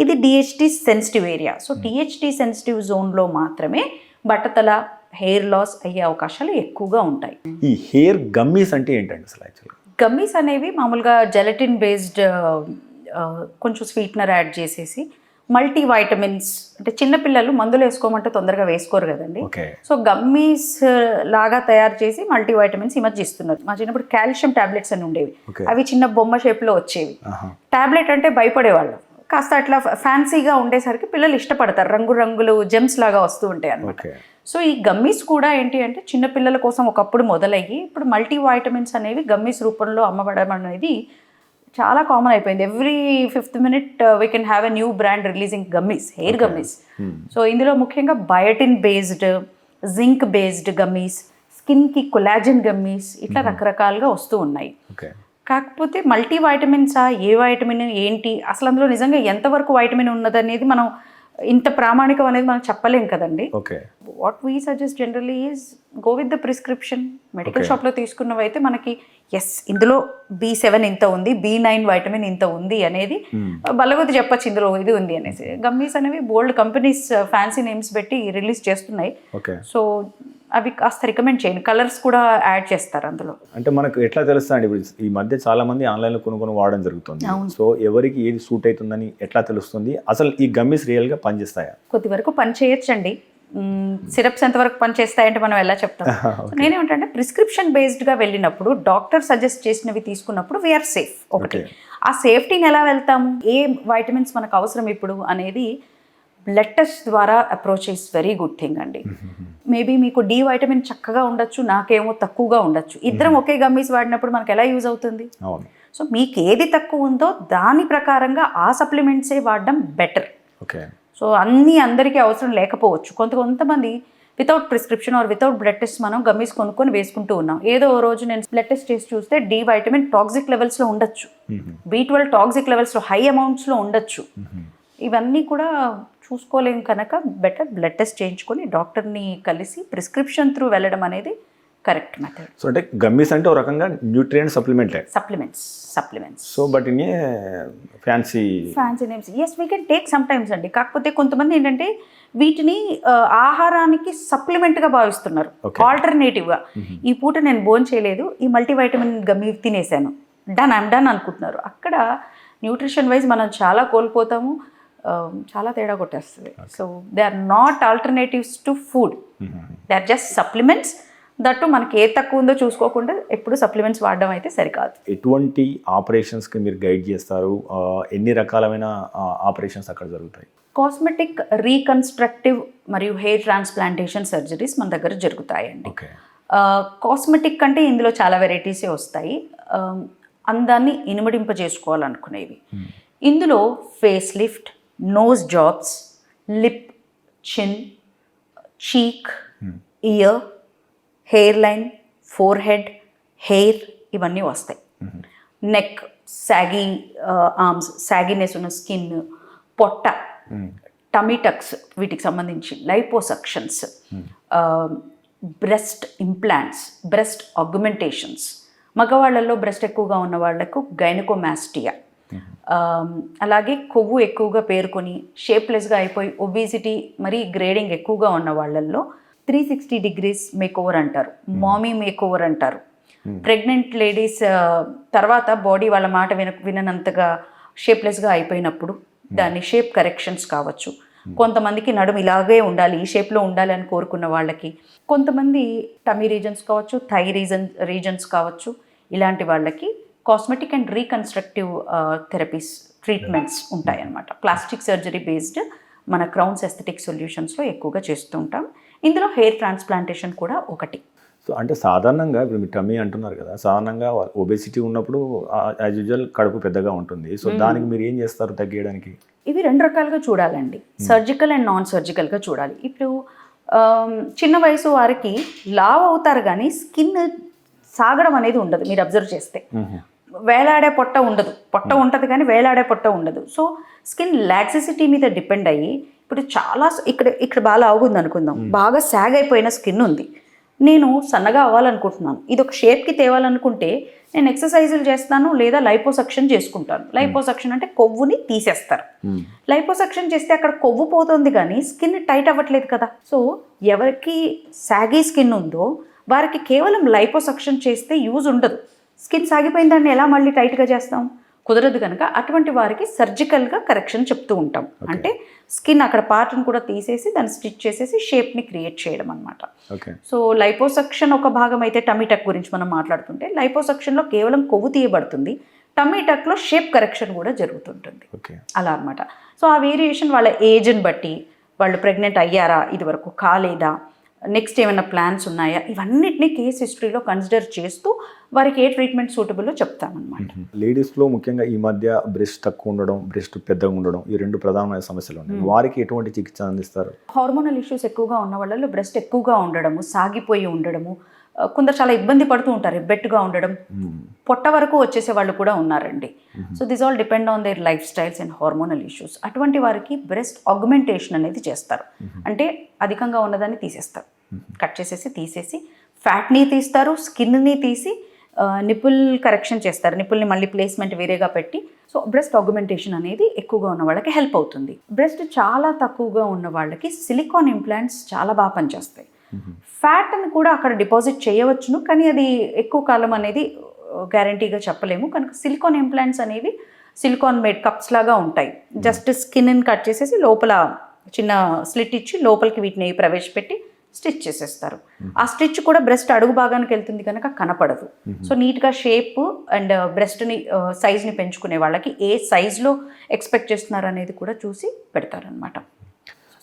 ఇది DHD sensitive area. So DHD sensitive జోన్లో మాత్రమే బట్టతల, హెయిర్ లాస్ అయ్యే అవకాశాలు ఎక్కువగా ఉంటాయి. ఈ హెయిర్ గమ్మీస్ అంటే ఏంటండి అసలు? యాక్చువల్గా గమ్మీస్ అనేవి మామూలుగా జెలటిన్ బేస్డ్ కొంచెం స్వీట్నర్ యాడ్ చేసేసి మల్టీ వైటమిన్స్, అంటే చిన్నపిల్లలు మందులు వేసుకోమంటే తొందరగా వేసుకోరు కదండి. సో గమ్మీస్ లాగా తయారు చేసి మల్టీ వైటమిన్స్ ఈ మధ్య ఇస్తున్నారు. మా చిన్నప్పుడు కాల్షియం టాబ్లెట్స్ అని ఉండేవి, అవి చిన్న బొమ్మ షేప్లో వచ్చేవి. టాబ్లెట్ అంటే భయపడేవాళ్ళు, కాస్త అట్లా ఫ్యాన్సీగా ఉండేసరికి పిల్లలు ఇష్టపడతారు, రంగురంగులు జెమ్స్ లాగా వస్తూ ఉంటాయి అన్నమాట. సో ఈ గమ్మీస్ కూడా ఏంటి అంటే చిన్నపిల్లల కోసం ఒకప్పుడు మొదలయ్యి ఇప్పుడు మల్టీ వైటమిన్స్ అనేవి గమ్మీస్ రూపంలో అమ్మబడడం అనేది చాలా కామన్ అయిపోయింది. Every 5th minute we can have a new brand releasing gummies, hair gummies. So ఇందులో ముఖ్యంగా biotin based, zinc based gummies, స్కిన్కి కొలాజన్ గమ్మీస్, ఇట్లా రకరకాలుగా వస్తూ ఉన్నాయి. కాకపోతే మల్టీ వైటమిన్సా, ఏ వైటమిన్ ఏంటి, అసలు అందులో నిజంగా ఎంతవరకు వైటమిన్ ఉన్నదనేది మనం ఇంత ప్రామాణికం అనేది మనం చెప్పలేం కదండి. What we suggest generally is go with the prescription. Medical షాప్లో తీసుకున్నవైతే మనకి ఇందులో B7 ఇంత ఉంది, B9 వైటమిన్ ఇంత ఉంది అనేది బలగొద్ది చెప్పచ్చు ఇందులో ఇది ఉంది అనేసి. గమ్మీస్ అనేవి బోల్డ్ కంపెనీస్ ఫ్యాన్సీ నేమ్స్ పెట్టి రిలీజ్ చేస్తున్నాయి. సో అవి కాస్త రికమెండ్ చేయండి. కలర్స్ కూడా యాడ్ చేస్తారు అందులో. అంటే మనకు ఎట్లా తెలుస్తుంది? ఇప్పుడు ఈ మధ్య చాలా మంది ఆన్లైన్లో కొనుక్కొని వాడడం జరుగుతుంది. సో ఎవరికి ఏది సూట్ అవుతుందని ఎట్లా తెలుస్తుంది? అసలు ఈ గమ్మీస్ రియల్గా పనిచేస్తాయా? కొద్ది వరకు పని చేయొచ్చండి. సిరప్స్ ఎంతవరకు పనిచేస్తాయంటే మనం ఎలా చెప్తాం? నేనేమంటే ప్రిస్క్రిప్షన్ బేస్డ్గా వెళ్ళినప్పుడు డాక్టర్ సజెస్ట్ చేసినవి తీసుకున్నప్పుడు వీఆర్ సేఫ్. ఒకటి, ఆ సేఫ్టీని ఎలా వెళ్తాము, ఏ వైటమిన్స్ మనకు అవసరం ఇప్పుడు అనేది బ్లడ్ టెస్ట్ ద్వారా approach is very good thing అండి. మేబీ మీకు డి వైటమిన్ చక్కగా ఉండొచ్చు, నాకేమో తక్కువగా ఉండొచ్చు. ఇద్దరం ఒకే గమ్మీస్ వాడినప్పుడు మనకు ఎలా యూజ్ అవుతుంది? సో మీకు ఏది తక్కువ ఉందో దాని ప్రకారంగా ఆ సప్లిమెంట్సే వాడడం బెటర్. సో అందరికీ అవసరం లేకపోవచ్చు. కొంతమంది without prescription or without blood test మనం గమ్మీస్ కొనుక్కొని వేసుకుంటూ ఉన్నాం. ఏదో రోజు నేను బ్లడ్ టెస్ట్ చేసి చూస్తే డి వైటమిన్ టాక్సిక్ లెవెల్స్లో ఉండొచ్చు, B12 టాక్సిక్ లెవెల్స్లో హై అమౌంట్స్లో ఉండొచ్చు. ఇవన్నీ కూడా చూసుకోలేం కనుక బెటర్ బ్లడ్ టెస్ట్ చేయించుకొని డాక్టర్ని కలిసి ప్రిస్క్రిప్షన్ త్రూ వెళ్ళడం అనేది కరెక్ట్ మెథడ్. సో అంటే గమ్మీస్ అంటే ఒక రకంగా nutrient supplements. So but in fancy names we can take some times అండి. కాకపోతే కొంతమంది ఏంటంటే వీటిని ఆహారానికి సప్లిమెంట్గా భావిస్తున్నారు, ఆల్టర్నేటివ్గా. ఈ పూట నేను భోజనం చేయలేదు, ఈ మల్టీవైటమిన్ గమ్మీ తినేసాను, ఐమ్ డన్ అనుకుంటున్నారు. అక్కడ న్యూట్రిషన్ వైజ్ మనం చాలా కోల్పోతాము, చాలా తేడా కొట్టేస్తుంది. So they are not alternatives to food, they are just supplements. That మనకి ఏ తక్కువ ఉందో చూసుకోకుండా ఎప్పుడు సప్లిమెంట్స్ వాడడం అయితే సరికాదు. ఎటువంటి ఆపరేషన్స్కి మీరు గైడ్ చేస్తారు? ఎన్ని రకాలమైన ఆపరేషన్స్ అక్కడ జరుగుతాయి? కాస్మెటిక్, రీకన్స్ట్రక్టివ్ మరియు హెయిర్ ట్రాన్స్ప్లాంటేషన్ సర్జరీస్ మన దగ్గర జరుగుతాయండి. కాస్మెటిక్ అంటే ఇందులో చాలా వెరైటీసే వస్తాయి. అందాన్ని ఇనుమడింపజేసుకోవాలనుకునేవి. ఇందులో face lift, nose jobs, lip, chin, cheek, ear, hairline, forehead, hair ఇవన్నీ వస్తాయి. నెక్, సాగీ ఆర్మ్స్, సాగీనెస్ ఉన్న స్కిన్, పొట్ట, టమీటక్స్ వీటికి సంబంధించి liposuctions, breast implants, breast augmentations. మగవాళ్ళల్లో బ్రెస్ట్ ఎక్కువగా ఉన్న వాళ్లకు గైనకోమాస్టియా, అలాగే కొవ్వు ఎక్కువగా పేరుకొని షేప్లెస్గా అయిపోయి ఒబేసిటీ మరీ గ్రేడింగ్ ఎక్కువగా ఉన్న వాళ్ళల్లో 360 degrees మేకోవర్ అంటారు, మామీ మేకోవర్ అంటారు. ప్రెగ్నెంట్ లేడీస్ తర్వాత బాడీ వాళ్ళ మాట విననంతగా షేప్లెస్గా అయిపోయినప్పుడు దాన్ని షేప్ కరెక్షన్స్ కావచ్చు. కొంతమందికి నడుము ఇలాగే ఉండాలి, ఈ షేప్లో ఉండాలి అని కోరుకున్న వాళ్ళకి, కొంతమంది టమీ రీజన్స్ కావచ్చు, థై రీజన్స్ కావచ్చు, ఇలాంటి వాళ్ళకి cosmetic and reconstructive therapies treatments ఉంటాయన్నమాట. ప్లాస్టిక్ సర్జరీ బేస్డ్ మన క్రౌన్స్ ఎస్థెటిక్ సొల్యూషన్స్లో ఎక్కువగా చేస్తూ ఉంటాం. ఇందులో హెయిర్ ట్రాన్స్ప్లాంటేషన్ కూడా ఒకటి. సో అంటే సాధారణంగా ఇప్పుడు మీరు టమ్మీ అంటున్నారు కదా, సాధారణంగా ఒబేసిటీ ఉన్నప్పుడు యాజ్ యూజువల్ కడుపు పెద్దగా ఉంటుంది. సో దానికి మీరు ఏం చేస్తారు తగ్గించడానికి? ఇవి 2 రకాలుగా చూడాలండి, సర్జికల్ అండ్ నాన్ సర్జికల్గా చూడాలి. ఇప్పుడు చిన్న వయసు వారికి లావ్ అవుతారు కానీ స్కిన్ సాగడం అనేది ఉండదు. మీరు అబ్జర్వ్ చేస్తే వేలాడే పొట్ట ఉండదు, పొట్ట ఉంటుంది కానీ వేలాడే పొట్ట ఉండదు. సో స్కిన్ లాక్సిసిటీ మీద డిపెండ్ అయ్యి ఇప్పుడు చాలా ఇక్కడ బాగా లావుగుంది అనుకుందాం, బాగా సాగ్ అయిపోయిన స్కిన్ ఉంది, నేను సన్నగా అవ్వాలనుకుంటున్నాను, ఇది ఒక షేప్కి తేవాలనుకుంటే నేను ఎక్సర్సైజులు చేస్తాను లేదా లైపోసక్షన్ చేసుకుంటాను. లైపోసక్షన్ అంటే కొవ్వుని తీసేస్తారు. లైపోసక్షన్ చేస్తే అక్కడ కొవ్వు పోతుంది కానీ స్కిన్ టైట్ అవ్వట్లేదు కదా. సో ఎవరికి సాగీ స్కిన్ ఉందో వారికి కేవలం లైపోసక్షన్ చేస్తే యూజ్ ఉండదు. స్కిన్ సాగిపోయిన దాన్ని ఎలా మళ్ళీ టైట్గా చేస్తాం? కుదరదు కనుక అటువంటి వారికి సర్జికల్గా కరెక్షన్ చెప్తూ ఉంటాం. అంటే స్కిన్ అక్కడ పార్ట్ని కూడా తీసేసి దాన్ని స్టిచ్ చేసేసి షేప్ని క్రియేట్ చేయడం అనమాట. సో లైపోసక్షన్ ఒక భాగం అయితే, టమీ టక్ గురించి మనం మాట్లాడుతుంటే లైపోసక్షన్లో కేవలం కొవ్వు తీయబడుతుంది, టమీ టక్లో షేప్ కరెక్షన్ కూడా జరుగుతుంటుంది అలా అనమాట. సో ఆ వేరియేషన్ వాళ్ళ ఏజ్ని బట్టి, వాళ్ళు ప్రెగ్నెంట్ అయ్యారా, ఇది వరకు కాలేదా, నెక్స్ట్ ఏమైనా ప్లాన్స్ ఉన్నాయా, ఇవన్నిటిని కేస్ హిస్టరీలో కన్సిడర్ చేస్తూ వారికి ఏ ట్రీట్మెంట్ సూటబుల్లో చెప్తామన్నమాట. లేడీస్లో ముఖ్యంగా ఈ మధ్య బ్రెస్ట్ తక్కువ ఉండడం, బ్రెస్ట్ పెద్దగా ఉండడం, ఈ 2 ప్రధానమైన సమస్యలు ఉన్నాయి. వారికి ఎటువంటి చికిత్స అందిస్తారు? హార్మోనల్ ఇష్యూస్ ఎక్కువగా ఉన్న వాళ్ళలో బ్రెస్ట్ ఎక్కువగా ఉండడము, సాగిపోయి ఉండడము, కొందరు చాలా ఇబ్బంది పడుతూ ఉంటారు, ఎబ్బెట్టుగా ఉండడం, పొట్ట వరకు వచ్చేసే వాళ్ళు కూడా ఉన్నారండి. So this all depend on their life styles and hormonal issues. అటువంటి వారికి బ్రెస్ట్ ఆగ్మెంటేషన్ అనేది చేస్తారు. అంటే అధికంగా ఉన్నదాన్ని తీసేస్తారు, కట్ చేసేసి తీసేసి ఫ్యాట్ని తీస్తారు, స్కిన్ని తీసి నిపుల్ కరెక్షన్ చేస్తారు, నిపుల్ని మళ్ళీ ప్లేస్మెంట్ వేరేగా పెట్టి. సో బ్రెస్ట్ ఆగ్మెంటేషన్ అనేది ఎక్కువగా ఉన్న వాళ్ళకి హెల్ప్ అవుతుంది. బ్రెస్ట్ చాలా తక్కువగా ఉన్న వాళ్ళకి సిలికాన్ ఇంప్లాంట్స్ చాలా బాగా పనిచేస్తాయి. ఫ్యాట్ని కూడా అక్కడ డిపాజిట్ చేయవచ్చును, కానీ అది ఎక్కువ కాలం అనేది గ్యారంటీగా చెప్పలేము. కనుక సిలికాన్ ఇంప్లాంట్స్ అనేవి సిలికాన్ మేడ్ కప్స్ లాగా ఉంటాయి. జస్ట్ స్కిన్ని కట్ చేసేసి లోపల చిన్న స్లిట్ ఇచ్చి లోపలికి వీటిని ప్రవేశపెట్టి స్టిచ్ చేసేస్తారు. ఆ స్టిచ్ కూడా బ్రెస్ట్ అడుగు భాగానికి వెళ్తుంది కనుక కనపడదు. సో నీట్గా షేప్ అండ్ బ్రెస్ట్ని సైజ్ని పెంచుకునే వాళ్ళకి ఏ సైజ్లో ఎక్స్పెక్ట్ చేస్తున్నారు అనేది కూడా చూసి పెడతారనమాట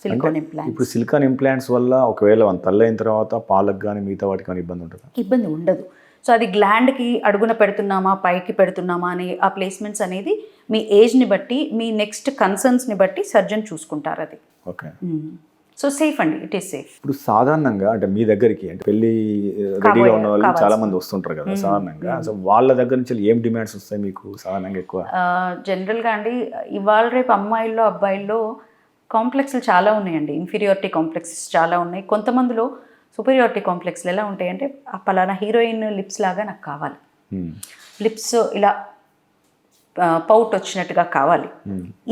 సిలికాన్ ఇంప్లాంట్స్. ఇప్పుడు సిలికాన్ ఇంప్లాంట్స్ వల్ల ఒకవేళ తల్లి అయిన తర్వాత పాలకు కానీ మిగతా వాటికి కానీ ఇబ్బంది ఉంటుందా? ఇబ్బంది ఉండదు. సో అది గ్లాండ్కి అడుగున పెడుతున్నామా, పైకి పెడుతున్నామా అనే ఆ ప్లేస్మెంట్స్ అనేది మీ ఏజ్ని బట్టి, మీ నెక్స్ట్ కన్సర్న్స్ని బట్టి సర్జన్ చూసుకుంటారు అది. ఓకే. సో సేఫ్ అండి, ఇట్ ఈస్ సేఫ్. ఇప్పుడు సాధారణంగా అంటే మీ దగ్గరికి అంటే పెళ్లి రెడీగా ఉన్న వాళ్ళు చాలా మంది వస్తుంటారు కదా సాధారణంగా. సో వాళ్ళ దగ్గర నుంచి ఏం డిమాండ్స్ వస్తాయి మీకు సాధారణంగా ఎక్కువ? జనరల్గా అండి ఇవాళ రేపు అమ్మాయిల్లో అబ్బాయిల్లో కాంప్లెక్స్లు చాలా ఉన్నాయండి. ఇన్ఫీరియారిటీ కాంప్లెక్సెస్ చాలా ఉన్నాయి. కొంతమందిలో సుపీరియారిటీ కాంప్లెక్స్లు ఎలా ఉంటాయంటే, ఆ పలానా హీరోయిన్ లిప్స్ లాగా నాకు కావాలి, లిప్స్ ఇలా పౌట్ వచ్చినట్టుగా కావాలి,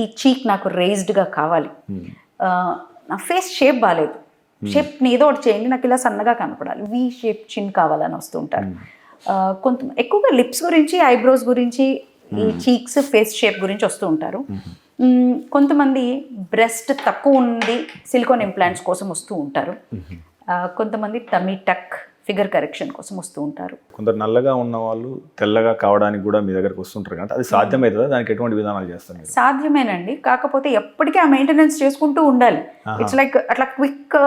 ఈ చీక్ నాకు రేజ్డ్గా కావాలి, నా ఫేస్ షేప్ బాగాలేదు, షేప్ని ఏదో ఒకటి చేయండి, నాకు ఇలా సన్నగా కనపడాలి, వీ షేప్ చిన్ కావాలని వస్తూ ఉంటారు. కొంత ఎక్కువగా లిప్స్ గురించి, ఐబ్రోస్ గురించి, ఈ చీక్స్ ఫేస్ షేప్ గురించి వస్తూ ఉంటారు. కొంతమంది బ్రెస్ట్ తక్కువ ఉంది సిలికాన్ ఇంప్లాంట్స్ కోసం వస్తూ ఉంటారు. కొంతమంది టమీ టక్ ఫిగర్ కరెక్షన్ కోసం వస్తూ ఉంటారు. కొందరు నల్లగా ఉన్న వాళ్ళు తెల్లగా కావడానికి కూడా మీ దగ్గరకు వస్తుంటారు కదా, అది సాధ్యమవుతుందా? దానికి ఎటువంటి విధానాలు చేస్తారు? సాధ్యమేనండి, కాకపోతే ఎప్పటికీ ఆ మెయింటెనెన్స్ చేసుకుంటూ ఉండాలి. ఇట్స్ లైక్ అట్లా క్విక్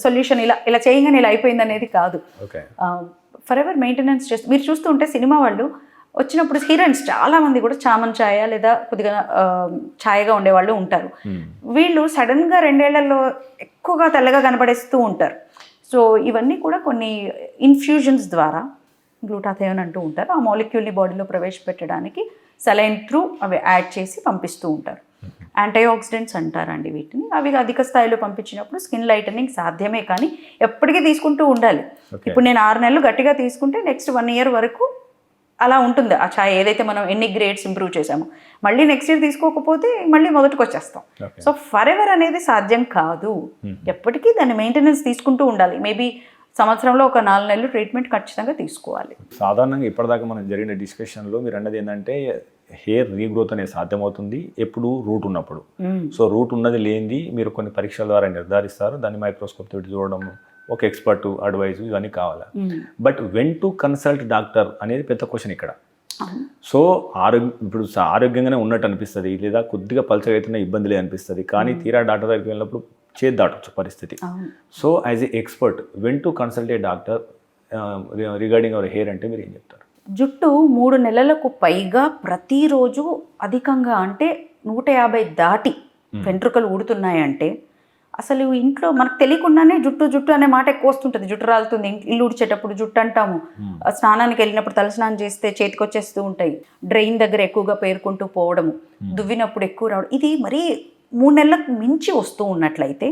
సొల్యూషన్ ఇలా ఇలా చేయగానే ఇలా అయిపోయింది అనేది కాదు. ఫర్ ఎవర్ మెయింటెనెన్స్ చేస్తూ మీరు చూస్తూ ఉంటే సినిమా వాళ్ళు వచ్చినప్పుడు హీరోయిన్స్ చాలా మంది కూడా చామన్ ఛాయ లేదా కొద్దిగా ఛాయగా ఉండేవాళ్ళు ఉంటారు. వీళ్ళు సడన్గా 2 ఏళ్లలో ఎక్కువగా తెల్లగా కనపడేస్తూ ఉంటారు. సో ఇవన్నీ కూడా కొన్ని ఇన్ఫ్యూజన్స్ ద్వారా గ్లూటాథయోన్ అంటూ ఉంటారు, ఆ మాలిక్యూల్ని బాడీలో ప్రవేశపెట్టడానికి సెలైన్ త్రూ అవి యాడ్ చేసి పంపిస్తూ ఉంటారు. యాంటీ ఆక్సిడెంట్స్ అంటారండి వీటిని. అవి అధిక స్థాయిలో పంపించినప్పుడు స్కిన్ లైటనింగ్ సాధ్యమే, కానీ ఎప్పటికీ తీసుకుంటూ ఉండాలి. ఇప్పుడు నేను 6 నెలలు గట్టిగా తీసుకుంటే నెక్స్ట్ 1 ఇయర్ వరకు అలా ఉంటుంది ఆ ఛాయ్. ఏదైతే మనం ఎన్ని గ్రేడ్స్ ఇంప్రూవ్ చేసామో మళ్ళీ నెక్స్ట్ ఇయర్ తీసుకోకపోతే మళ్ళీ మొదటికి వచ్చేస్తాం. సో ఫర్ ఎవర్ అనేది సాధ్యం కాదు, ఎప్పటికీ దాన్ని మెయింటెనెన్స్ తీసుకుంటూ ఉండాలి. మేబీ సంవత్సరంలో ఒక 4 నెలలు ట్రీట్మెంట్ ఖచ్చితంగా తీసుకోవాలి. సాధారణంగా ఇప్పటిదాకా మనం జరిగిన డిస్కషన్లో మీరు అన్నది ఏంటంటే హెయిర్ రీగ్రోత్ అనేది సాధ్యమవుతుంది ఎప్పుడు రూట్ ఉన్నప్పుడు. సో రూట్ ఉన్నది లేనిది మీరు కొన్ని పరీక్షల ద్వారా నిర్ధారిస్తారు, దాన్ని మైక్రోస్కోప్ తోటి చూడడం, ఒక ఎక్స్పర్ట్ అడ్వైజ్ ఇవన్నీ కావాలి. But when to consult doctor అనేది పెద్ద క్వశ్చన్ ఇక్కడ. సో ఇప్పుడు ఆరోగ్యంగానే ఉన్నట్టు అనిపిస్తుంది, లేదా కొద్దిగా పల్చగా అవుతున్న ఇబ్బందులే అనిపిస్తుంది, కానీ తీరా డాక్టర్ దగ్గరికి వెళ్ళినప్పుడు చేతి దాటొచ్చు పరిస్థితి. So as a expert when to consult a doctor regarding hour hair అంటే మీరు ఏం చెప్తారు? జుట్టు 3 నెలలకు పైగా ప్రతిరోజు అధికంగా అంటే 150 దాటి వెంట్రుకలు ఊడుతున్నాయంటే అసలు ఇంట్లో మనకు తెలియకుండానే జుట్టు అనే మాట ఎక్కువ వస్తుంటుంది. జుట్టు రాలుతుంది, ఇల్లు ఊడ్చేటప్పుడు జుట్టు అంటాము, స్నానానికి వెళ్ళినప్పుడు తలస్నానం చేస్తే చేతికి వచ్చేస్తూ ఉంటాయి, డ్రైన్ దగ్గర ఎక్కువగా పేరుకుంటూ పోవడము, దువ్వినప్పుడు ఎక్కువ రావడం, ఇది మరీ 3 నెలలకు మించి వస్తూ ఉన్నట్లయితే,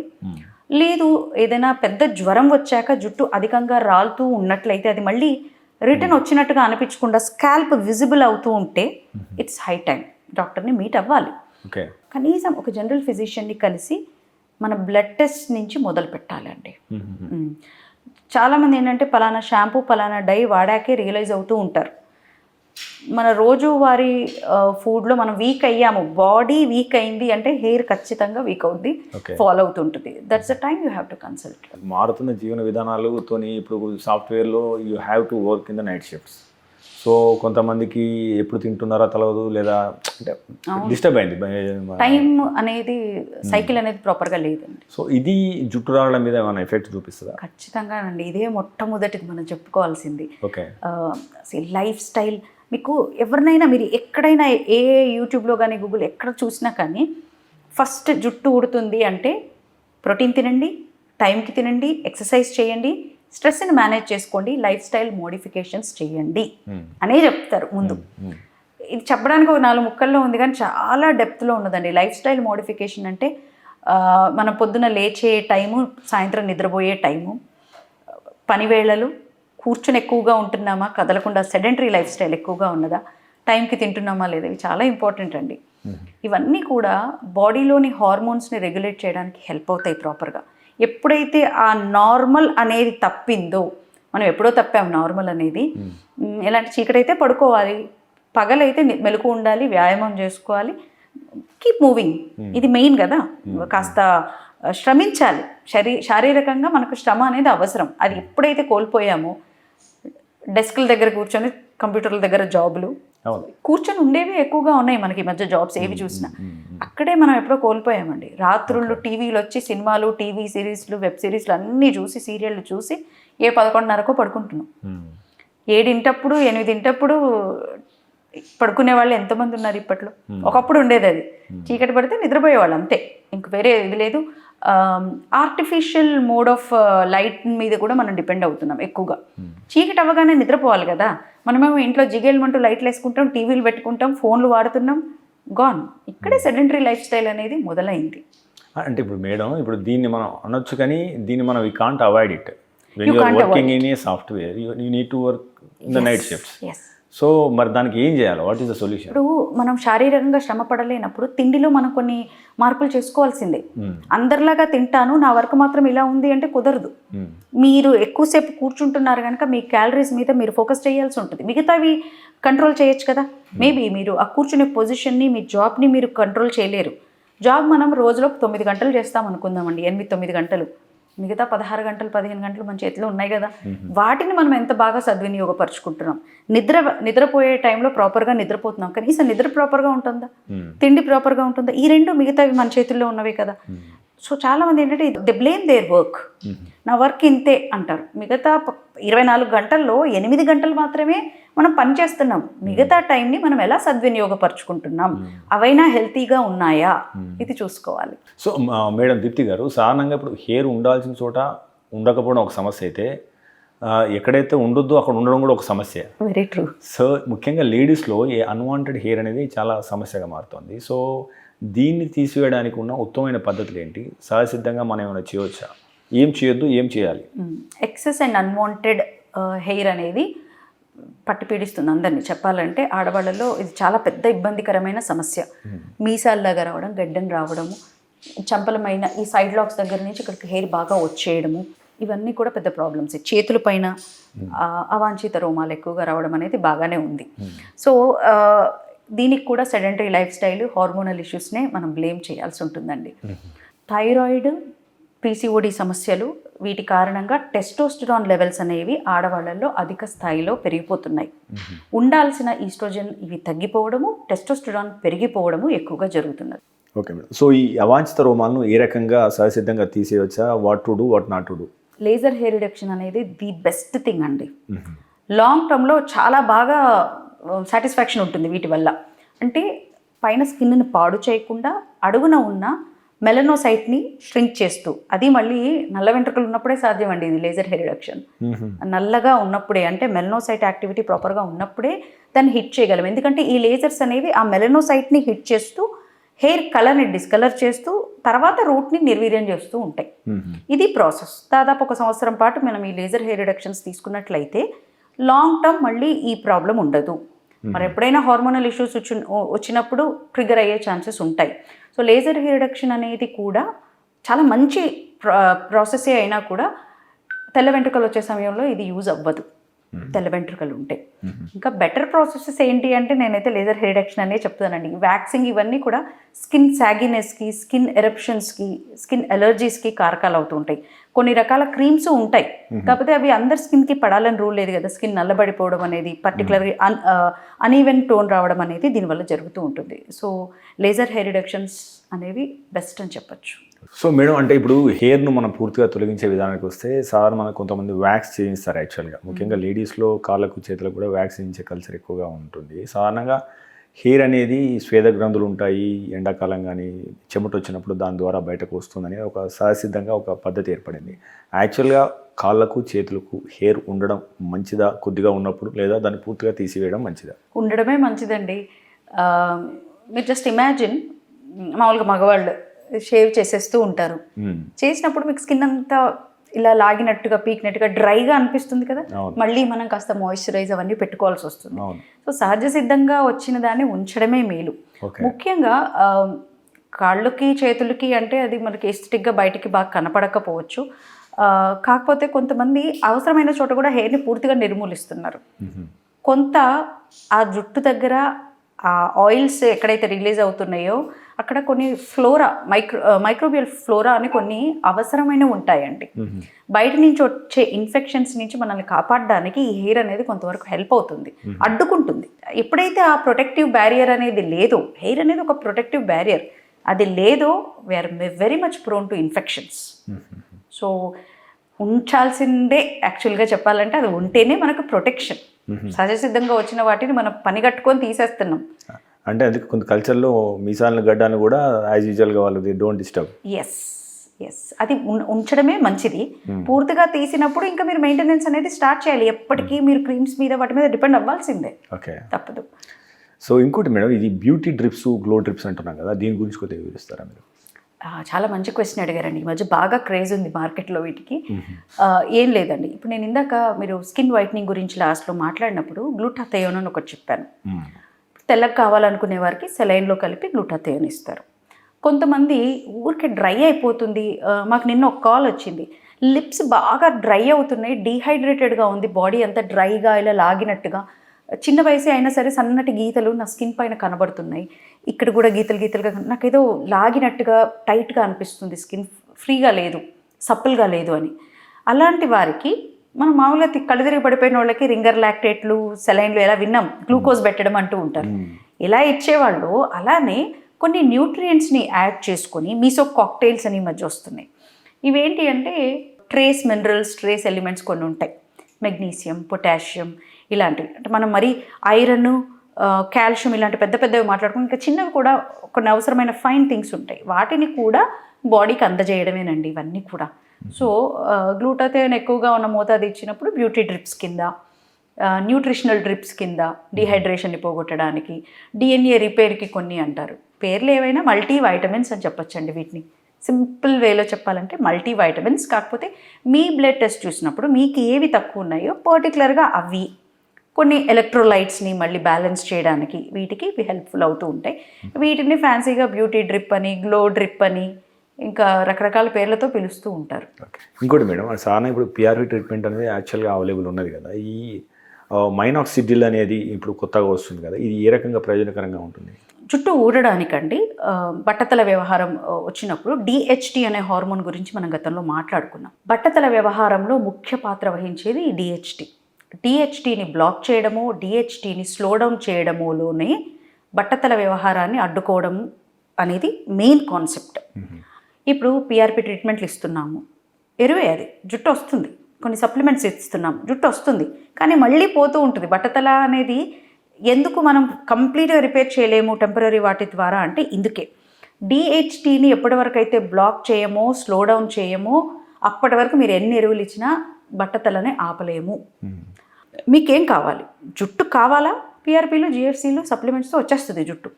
లేదు ఏదైనా పెద్ద జ్వరం వచ్చాక జుట్టు అధికంగా రాలుతూ ఉన్నట్లయితే, అది మళ్ళీ రిటర్న్ వచ్చినట్టుగా అనిపించకుండా స్కాల్ప్ విజిబుల్ అవుతూ ఉంటే ఇట్స్ హై టైం డాక్టర్ని మీట్ అవ్వాలి. కనీసం ఒక జనరల్ ఫిజిషియన్ని కలిసి మన బ్లడ్ టెస్ట్ నుంచి మొదలు పెట్టాలండి. చాలామంది ఏంటంటే పలానా షాంపూ పలానా డై వాడాకే రియలైజ్ అవుతూ ఉంటారు. మన రోజువారీ ఫుడ్లో మనం వీక్ అయ్యాము, బాడీ వీక్ అయింది అంటే హెయిర్ ఖచ్చితంగా వీక్ అవుద్ది, ఫాలో అవుతుంటుంది. That's the time you have to consult. మారుతున్న జీవన విధానాలతో ఇప్పుడు సాఫ్ట్వేర్లో you have to work in the night shifts. So కొంతమందికి ఎప్పుడు తింటున్నారో తెలవదు, లేదా అంటే డిస్టర్బ్ అయింది, టైం అనేది సైకిల్ అనేది ప్రాపర్గా లేదండి. సో ఇది జుట్టు రావడం మీద ఏమైనా ఎఫెక్ట్ చూపిస్తుందా? ఖచ్చితంగా అండి, ఇదే మొట్టమొదటిది మనం చెప్పుకోవాల్సింది. Okay, life style. మీకు ఎవరినైనా మీరు ఎక్కడైనా ఏ యూట్యూబ్లో కానీ గూగుల్ ఎక్కడ చూసినా కానీ ఫస్ట్ జుట్టు ఊడుతుంది అంటే ప్రోటీన్ తినండి, టైంకి తినండి, ఎక్సర్సైజ్ చేయండి, స్ట్రెస్ని మేనేజ్ చేసుకోండి, లైఫ్ స్టైల్ మోడిఫికేషన్స్ చేయండి అనే చెప్తారు ముందు. ఇది చెప్పడానికి ఒక 4 ముక్కల్లో ఉంది కానీ చాలా డెప్త్లో ఉన్నదండి. లైఫ్ స్టైల్ మోడిఫికేషన్ అంటే మనం పొద్దున లేచే టైము, సాయంత్రం నిద్రపోయే టైము, పనివేళలు, కూర్చొని ఎక్కువగా ఉంటున్నామా, కదలకుండా సెడెంటరీ లైఫ్ స్టైల్ ఎక్కువగా ఉన్నదా, టైంకి తింటున్నామా లేదా, ఇవి చాలా ఇంపార్టెంట్ అండి. ఇవన్నీ కూడా బాడీలోని హార్మోన్స్ని రెగ్యులేట్ చేయడానికి హెల్ప్ అవుతాయి ప్రాపర్గా. ఎప్పుడైతే ఆ నార్మల్ అనేది తప్పిందో, మనం ఎప్పుడో తప్పాము నార్మల్ అనేది, ఎలాంటి చీకటైతే పడుకోవాలి, పగలైతే మెలకు ఉండాలి, వ్యాయామం చేసుకోవాలి, కీప్ మూవింగ్, ఇది మెయిన్ కదా. కాస్త శ్రమించాలి, శారీరకంగా మనకు శ్రమ అనేది అవసరం. అది ఎప్పుడైతే కోల్పోయామో, డెస్క్ల దగ్గర కూర్చొని కంప్యూటర్ల దగ్గర జాబులు కూర్చొని ఉండేవి ఎక్కువగా ఉన్నాయి మనకి ఈ మధ్య జాబ్స్ ఏవి చూసినా, అక్కడే మనం ఎప్పుడో కోల్పోయామండి. రాత్రుళ్ళు టీవీలు వచ్చి సినిమాలు, టీవీ సిరీస్లు, వెబ్ సిరీస్లు అన్నీ చూసి, సీరియళ్ళు చూసి 11:30కో పడుకుంటున్నాం. 7 8 పడుకునే వాళ్ళు ఎంతమంది ఉన్నారు ఇప్పట్లో? ఒకప్పుడు ఉండేది అది, చీకటి పడితే నిద్రపోయేవాళ్ళు అంతే, ఇంక వేరే ఇది లేదు. ఆర్టిఫిషియల్ మోడ్ ఆఫ్ లైట్ మీద కూడా మనం డిపెండ్ అవుతున్నాం ఎక్కువగా. చీకటి అవ్వగానే నిద్రపోవాలి కదా, మనమేమో ఇంట్లో జిగేల్మంటూ లైట్లు వేసుకుంటాం, టీవీలు పెట్టుకుంటాం, ఫోన్లు వాడుతున్నాం, గాన్. ఇక్కడే సెడెంటరీ లైఫ్ స్టైల్ అనేది మొదలైంది. అంటే ఇప్పుడు మేడం, ఇప్పుడు దీన్ని మనం అనొచ్చు కానీ దీన్ని మనం we can't avoid it. When you are working in a software you need to work in the night shifts. So మరి దానికి ఏం చేయాలి? What is the solution? ఇప్పుడు మనం శారీరకంగా శ్రమ పడలేనప్పుడు తిండిలో మనం కొన్ని మార్పులు చేసుకోవాల్సిందే. అందరిలాగా తింటాను, నా వర్క్ మాత్రం ఇలా ఉంది అంటే కుదరదు. మీరు ఎక్కువసేపు కూర్చుంటున్నారు కనుక మీ క్యాలరీస్ మీద మీరు ఫోకస్ చేయాల్సి ఉంటుంది. మిగతావి కంట్రోల్ చేయొచ్చు కదా. మేబీ మీరు ఆ కూర్చునే పొజిషన్ని, మీ జాబ్ని మీరు కంట్రోల్ చేయలేరు. జాబ్ మనం రోజులో 9 గంటలు చేస్తాం అనుకుందామండి, 8-9 గంటలు. మిగతా 16 గంటలు 15 గంటలు మన చేతిలో ఉన్నాయి కదా, వాటిని మనం ఎంత బాగా సద్వినియోగపరుచుకుంటున్నాం. నిద్రపోయే టైంలో ప్రాపర్గా నిద్రపోతున్నాం, కనీసం నిద్ర ప్రాపర్గా ఉంటుందా, తిండి ప్రాపర్గా ఉంటుందా, ఈ రెండు మిగతావి మన చేతుల్లో ఉన్నవే కదా. సో చాలామంది ఏంటంటే దే బ్లేమ్ దేర్ వర్క్, నా వర్క్ ఇంతే అంటారు. మిగతా 24 గంటల్లో 8 గంటలు మాత్రమే మనం పని చేస్తున్నాం. మిగతా టైంని మనం ఎలా సద్వినియోగపరుచుకుంటున్నాం, అవైనా హెల్తీగా ఉన్నాయా, ఇది చూసుకోవాలి. సో మేడం దీప్తి గారు, సాధారణంగా ఇప్పుడు హెయిర్ ఉండాల్సిన చోట ఉండకపోవడం ఒక సమస్య అయితే, ఎక్కడైతే ఉండొద్దో అక్కడ ఉండడం కూడా ఒక సమస్య. Very true. సో ముఖ్యంగా లేడీస్లో ఏ అన్వాంటెడ్ హెయిర్ అనేది చాలా సమస్యగా మారుతుంది. సో దీన్ని తీసివేయడానికి ఉన్న ఉత్తమమైన పద్ధతులు ఏంటి? సహజసిద్ధంగా మనం ఏమైనా చేయవచ్చా? ఏం చేయొద్దు, ఏం చేయాలి? ఎక్సెస్ అండ్ అన్వాంటెడ్ హెయిర్ అనేది పట్టి పీడిస్తుంది అందరినీ. చెప్పాలంటే ఆడవాళ్ళలో ఇది చాలా పెద్ద ఇబ్బందికరమైన సమస్య. మీసాల్లాగా రావడం, గడ్డం రావడము, చంపలమైన ఈ సైడ్ లాక్స్ దగ్గర నుంచి ఇక్కడికి హెయిర్ బాగా వచ్చేయడము, ఇవన్నీ కూడా పెద్ద ప్రాబ్లమ్స్. చేతుల పైన అవాంఛిత రోమాలు ఎక్కువగా రావడం అనేది బాగానే ఉంది. సో దీనికి కూడా సెడెంటరీ లైఫ్ స్టైల్, హార్మోనల్ ఇష్యూస్నే మనం బ్లేమ్ చేయాల్సి ఉంటుందండి. థైరాయిడ్, పీసీఓడి సమస్యలు, వీటి కారణంగా టెస్టోస్టెరాన్ లెవెల్స్ అనేవి ఆడవాళ్ళల్లో అధిక స్థాయిలో పెరిగిపోతున్నాయి. ఉండాల్సిన ఈస్ట్రోజన్ ఇవి తగ్గిపోవడము, టెస్టోస్టెరాన్ పెరిగిపోవడము ఎక్కువగా జరుగుతున్నది. Okay madam. సో ఈ అవాంఛిత రోమాలను ఏ రకంగా సహసిద్ధంగా తీసేయవచ్చా? What to do, what not to do? Laser hair reduction అనేది ది బెస్ట్ థింగ్ అండి. లాంగ్ టర్మ్లో చాలా బాగా సాటిస్ఫాక్షన్ ఉంటుంది వీటి వల్ల. అంటే పైన స్కిన్ని పాడు చేయకుండా అడుగున ఉన్న మెలనోసైట్ని ష్రింక్ చేస్తూ, అది మళ్ళీ నల్ల వెంట్రుకలు ఉన్నప్పుడే సాధ్యం అండి ఇది లేజర్ హెయిర్ రిడక్షన్. నల్లగా ఉన్నప్పుడే, అంటే మెలనోసైట్ యాక్టివిటీ ప్రాపర్గా ఉన్నప్పుడే దాన్ని హిట్ చేయగలం. ఎందుకంటే ఈ లేజర్స్ అనేవి ఆ మెలనోసైట్ని హిట్ చేస్తూ హెయిర్ కలర్ని డిస్కలర్ చేస్తూ తర్వాత రూట్ని నిర్వీర్యం చేస్తూ ఉంటాయి. ఇది ప్రాసెస్. దాదాపు 1 సంవత్సరం పాటు మనం ఈ లేజర్ హెయిర్ రిడక్షన్స్ తీసుకున్నట్లయితే లాంగ్ టర్మ్ మళ్ళీ ఈ ప్రాబ్లం ఉండదు. మరి ఎప్పుడైనా హార్మోనల్ ఇష్యూస్ వచ్చినప్పుడు ట్రిగర్ అయ్యే ఛాన్సెస్ ఉంటాయి. సో లేజర్ హెయిర్ రిడక్షన్ అనేది కూడా చాలా మంచి ప్రాసెసే అయినా కూడా తెల్ల వెంట్రుకలు వచ్చే సమయంలో ఇది యూజ్ అవ్వదు, తెల్ల వెంట్రుకలు ఉంటాయి. ఇంకా బెటర్ ప్రాసెసెస్ ఏంటి అంటే నేనైతే లేజర్ హెయిర్ రిడక్షన్ అనే చెప్తానండి. వ్యాక్సింగ్ ఇవన్నీ కూడా స్కిన్ సాగినెస్కి, స్కిన్ ఎరప్షన్స్కి, స్కిన్ ఎలర్జీస్కి కారకాలు అవుతూ ఉంటాయి. కొన్ని రకాల క్రీమ్స్ ఉంటాయి, కాకపోతే అవి అందరి స్కిన్కి పడాలని రూల్ లేదు కదా. స్కిన్ నల్లబడిపోవడం అనేది, పర్టికులర్గా అన్ఈవెన్ టోన్ రావడం అనేది దీనివల్ల జరుగుతూ ఉంటుంది. సో లేజర్ హెయిర్ రిడక్షన్స్ అనేవి బెస్ట్ అని చెప్పచ్చు. సో మేడం, అంటే ఇప్పుడు హెయిర్ను మనం పూర్తిగా తొలగించే విధానానికి వస్తే సాధారణంగా కొంతమంది వ్యాక్స్ చేయిస్తారు. యాక్చువల్గా ముఖ్యంగా లేడీస్లో కాళ్ళకు చేతులకు కూడా వ్యాక్స్ చేయించే కల్చర్ ఎక్కువగా ఉంటుంది. సాధారణంగా హెయిర్ అనేది స్వేద గ్రంథులు ఉంటాయి, ఎండాకాలం కానీ చెమట వచ్చినప్పుడు దాని ద్వారా బయటకు వస్తుందని ఒక సహసిద్ధంగా ఒక పద్ధతి ఏర్పడింది. యాక్చువల్గా కాళ్ళకు చేతులకు హెయిర్ ఉండడం మంచిదా కొద్దిగా ఉన్నప్పుడు, లేదా దాన్ని పూర్తిగా తీసివేయడం మంచిదా? ఉండడమే మంచిదండి. మీరు జస్ట్ ఇమాజిన్, మామూలుగా మగవాళ్ళు షేవ్ చేసేస్తూ ఉంటారు. చేసినప్పుడు మీకు స్కిన్ అంతా ఇలా లాగినట్టుగా, పీకినట్టుగా, డ్రైగా అనిపిస్తుంది కదా. మళ్ళీ మనం కాస్త మాయిశ్చరైజ్ అవన్నీ పెట్టుకోవాల్సి వస్తుంది. సో సహజ సిద్ధంగా వచ్చిన దాన్ని ఉంచడమే మేలు. ముఖ్యంగా కాళ్ళకి చేతులకి అంటే అది మనకి ఎస్థెటిక్గా బయటికి బాగా కనపడకపోవచ్చు. కాకపోతే కొంతమంది అవసరమైన చోట కూడా హెయిర్ని పూర్తిగా నిర్మూలిస్తున్నారు. కొంత ఆ జుట్టు దగ్గర ఆ ఆయిల్స్ ఎక్కడైతే రిలీజ్ అవుతున్నాయో అక్కడ కొన్ని ఫ్లోరా, మైక్రోబియల్ ఫ్లోరా అని కొన్ని అవసరమైనవి ఉంటాయండి. బయట నుంచి వచ్చే ఇన్ఫెక్షన్స్ నుంచి మనల్ని కాపాడడానికి ఈ హెయిర్ అనేది కొంతవరకు హెల్ప్ అవుతుంది, అడ్డుకుంటుంది. ఎప్పుడైతే ఆ ప్రొటెక్టివ్ బ్యారియర్ అనేది లేదో, హెయిర్ అనేది ఒక ప్రొటెక్టివ్ బ్యారియర్, అది లేదో we are very much prone to infections. So ఉంచాల్సిందే యాక్చువల్గా చెప్పాలంటే, అది ఉంటేనే మనకు ప్రొటెక్షన్. సహజసిద్ధంగా వచ్చిన వాటిని మనం పని కట్టుకొని తీసేస్తున్నాం. అంటే అది కొంత కల్చర్లో మీసాలను గడ్డాన్ని కూడా యాజ్ యూజువల్గా వాళ్ళది డోంట్ డిస్టర్బ్. ఎస్, అది ఉంచడమే మంచిది. పూర్తిగా తీసినప్పుడు ఇంకా మీరు మెయింటెనెన్స్ అనేది స్టార్ట్ చేయాలి. ఎప్పటికీ మీరు క్రీమ్స్ మీద వాటి మీద డిపెండ్ అవ్వాల్సిందే, ఓకే, తప్పదు. సో ఇంకోటి మేడం, ఇది బ్యూటీ డ్రిప్స్, గ్లో డ్రిప్స్ అంటున్నాం కదా, దీని గురించి కొద్దిగా వివరిస్తారా మీరు? చాలా మంచి క్వశ్చన్ అడిగారండి. ఈ మధ్య బాగా క్రేజ్ ఉంది మార్కెట్లో వీటికి. ఏం లేదండి, ఇప్పుడు నేను ఇందాక మీరు స్కిన్ వైట్నింగ్ గురించి లాస్ట్లో మాట్లాడినప్పుడు గ్లూటాథయోన్ అని ఒకటి చెప్పాను. తెల్లగా కావాలనుకునే వారికి సెలైన్లో కలిపి గ్లూటాథయోన్ ఇస్తారు. కొంతమంది ఊరికే డ్రై అయిపోతుంది. మాకు నిన్న ఒక కాల్ వచ్చింది, లిప్స్ బాగా డ్రై అవుతున్నాయి, డీహైడ్రేటెడ్గా ఉంది, బాడీ అంతా డ్రైగా ఇలా లాగినట్టుగా, చిన్న వయసే అయినా సరే సన్నటి గీతలు నా స్కిన్ పైన కనబడుతున్నాయి, ఇక్కడ కూడా గీతలుగా, నాకు ఏదో లాగినట్టుగా టైట్గా అనిపిస్తుంది, స్కిన్ ఫ్రీగా లేదు, సప్పుల్గా లేదు అని. అలాంటి వారికి మనం మామూలుగా కళ్ళు తిరిగి పడిపోయిన వాళ్ళకి రింగర్ లాక్టేట్లు, సెలైన్లు ఎలా విన్నాం, గ్లూకోజ్ పెట్టడం అంటూ ఉంటారు. ఇలా ఇచ్చేవాళ్ళు అలానే కొన్ని న్యూట్రియంట్స్ని యాడ్ చేసుకొని మీసో కాక్టైల్స్ అని మధ్య వస్తున్నాయి. ఇవేంటి అంటే ట్రేస్ మినరల్స్, ట్రేస్ ఎలిమెంట్స్ కొన్ని ఉంటాయి, మెగ్నీషియం, పొటాషియం ఇలాంటివి. అంటే మనం మరి ఐరన్, కాల్షియం ఇలాంటి పెద్ద పెద్దవి మాట్లాడుకుని ఇంకా చిన్నవి కూడా కొన్ని అవసరమైన ఫైన్ థింగ్స్ ఉంటాయి, వాటిని కూడా బాడీకి అందజేయడమేనండి ఇవన్నీ కూడా. సో గ్లూటాథయోన్ ఎక్కువగా ఉన్న మోతాదు ఇచ్చినప్పుడు బ్యూటీ డ్రిప్స్ కింద, న్యూట్రిషనల్ డ్రిప్స్ కింద, డీహైడ్రేషన్ని పోగొట్టడానికి, డిఎన్ఏ రిపేర్కి కొన్ని అంటారు. పేర్లు ఏవైనా మల్టీ వైటమిన్స్ అని చెప్పొచ్చండి వీటిని. సింపుల్ వేలో చెప్పాలంటే మల్టీ వైటమిన్స్. కాకపోతే మీ బ్లడ్ టెస్ట్ చూసినప్పుడు మీకు ఏవి తక్కువ ఉన్నాయో పర్టికులర్గా అవి కొన్ని ఎలక్ట్రోలైట్స్ని మళ్ళీ బ్యాలెన్స్ చేయడానికి వీటికి ఇవి హెల్ప్ఫుల్ అవుతూ ఉంటాయి. వీటిని ఫ్యాన్సీగా బ్యూటీ డ్రిప్ అని, గ్లో డ్రిప్ అని, ఇంకా రకరకాల పేర్లతో పిలుస్తూ ఉంటారు. ఇంకోటి మేడం, సాధారణ ఇప్పుడు పిఆర్వి ట్రీట్మెంట్ అనేది యాక్చువల్గా అవైలబుల్ ఉన్నది కదా, ఈ మైనాక్సిడిల్ అనేది ఇప్పుడు కొత్తగా వస్తుంది కదా, ఇది ఏ రకంగా ప్రయోజనకరంగా ఉంటుంది? జుట్టు ఊడడానికండి బట్టతల వ్యవహారం వచ్చినప్పుడు డిహెచ్టి అనే హార్మోన్ గురించి మనం గతంలో మాట్లాడుకున్నాం. బట్టతల వ్యవహారంలో ముఖ్య పాత్ర వహించేది ఈ డిహెచ్టి. డిహెచ్టిని బ్లాక్ చేయడము, డిహెచ్టిని స్లో డౌన్ చేయడములోనే బట్టతల వ్యవహారాన్ని అడ్డుకోవడం అనేది మెయిన్ కాన్సెప్ట్. ఇప్పుడు పిఆర్పి ట్రీట్మెంట్లు ఇస్తున్నాము, ఎరువే అది, జుట్టు వస్తుంది. కొన్ని సప్లిమెంట్స్ ఇస్తున్నాం, జుట్టు వస్తుంది, కానీ మళ్ళీ పోతూ ఉంటుంది. బట్టతల అనేది ఎందుకు మనం కంప్లీట్గా రిపేర్ చేయలేము టెంపరీ వాటి ద్వారా అంటే ఇందుకే. డిహెచ్టిని ఎప్పటి వరకు అయితే బ్లాక్ చేయమో, స్లో డౌన్ చేయమో, అప్పటి వరకు మీరు ఎన్ని ఎరువులు ఇచ్చినా బట్టతలని ఆపలేము. మీకేం కావాలి? జుట్టు కావాలా? పిఆర్పీలు, జిఎఫ్సీలు, సప్లిమెంట్స్తో వచ్చేస్తుంది జుట్టు.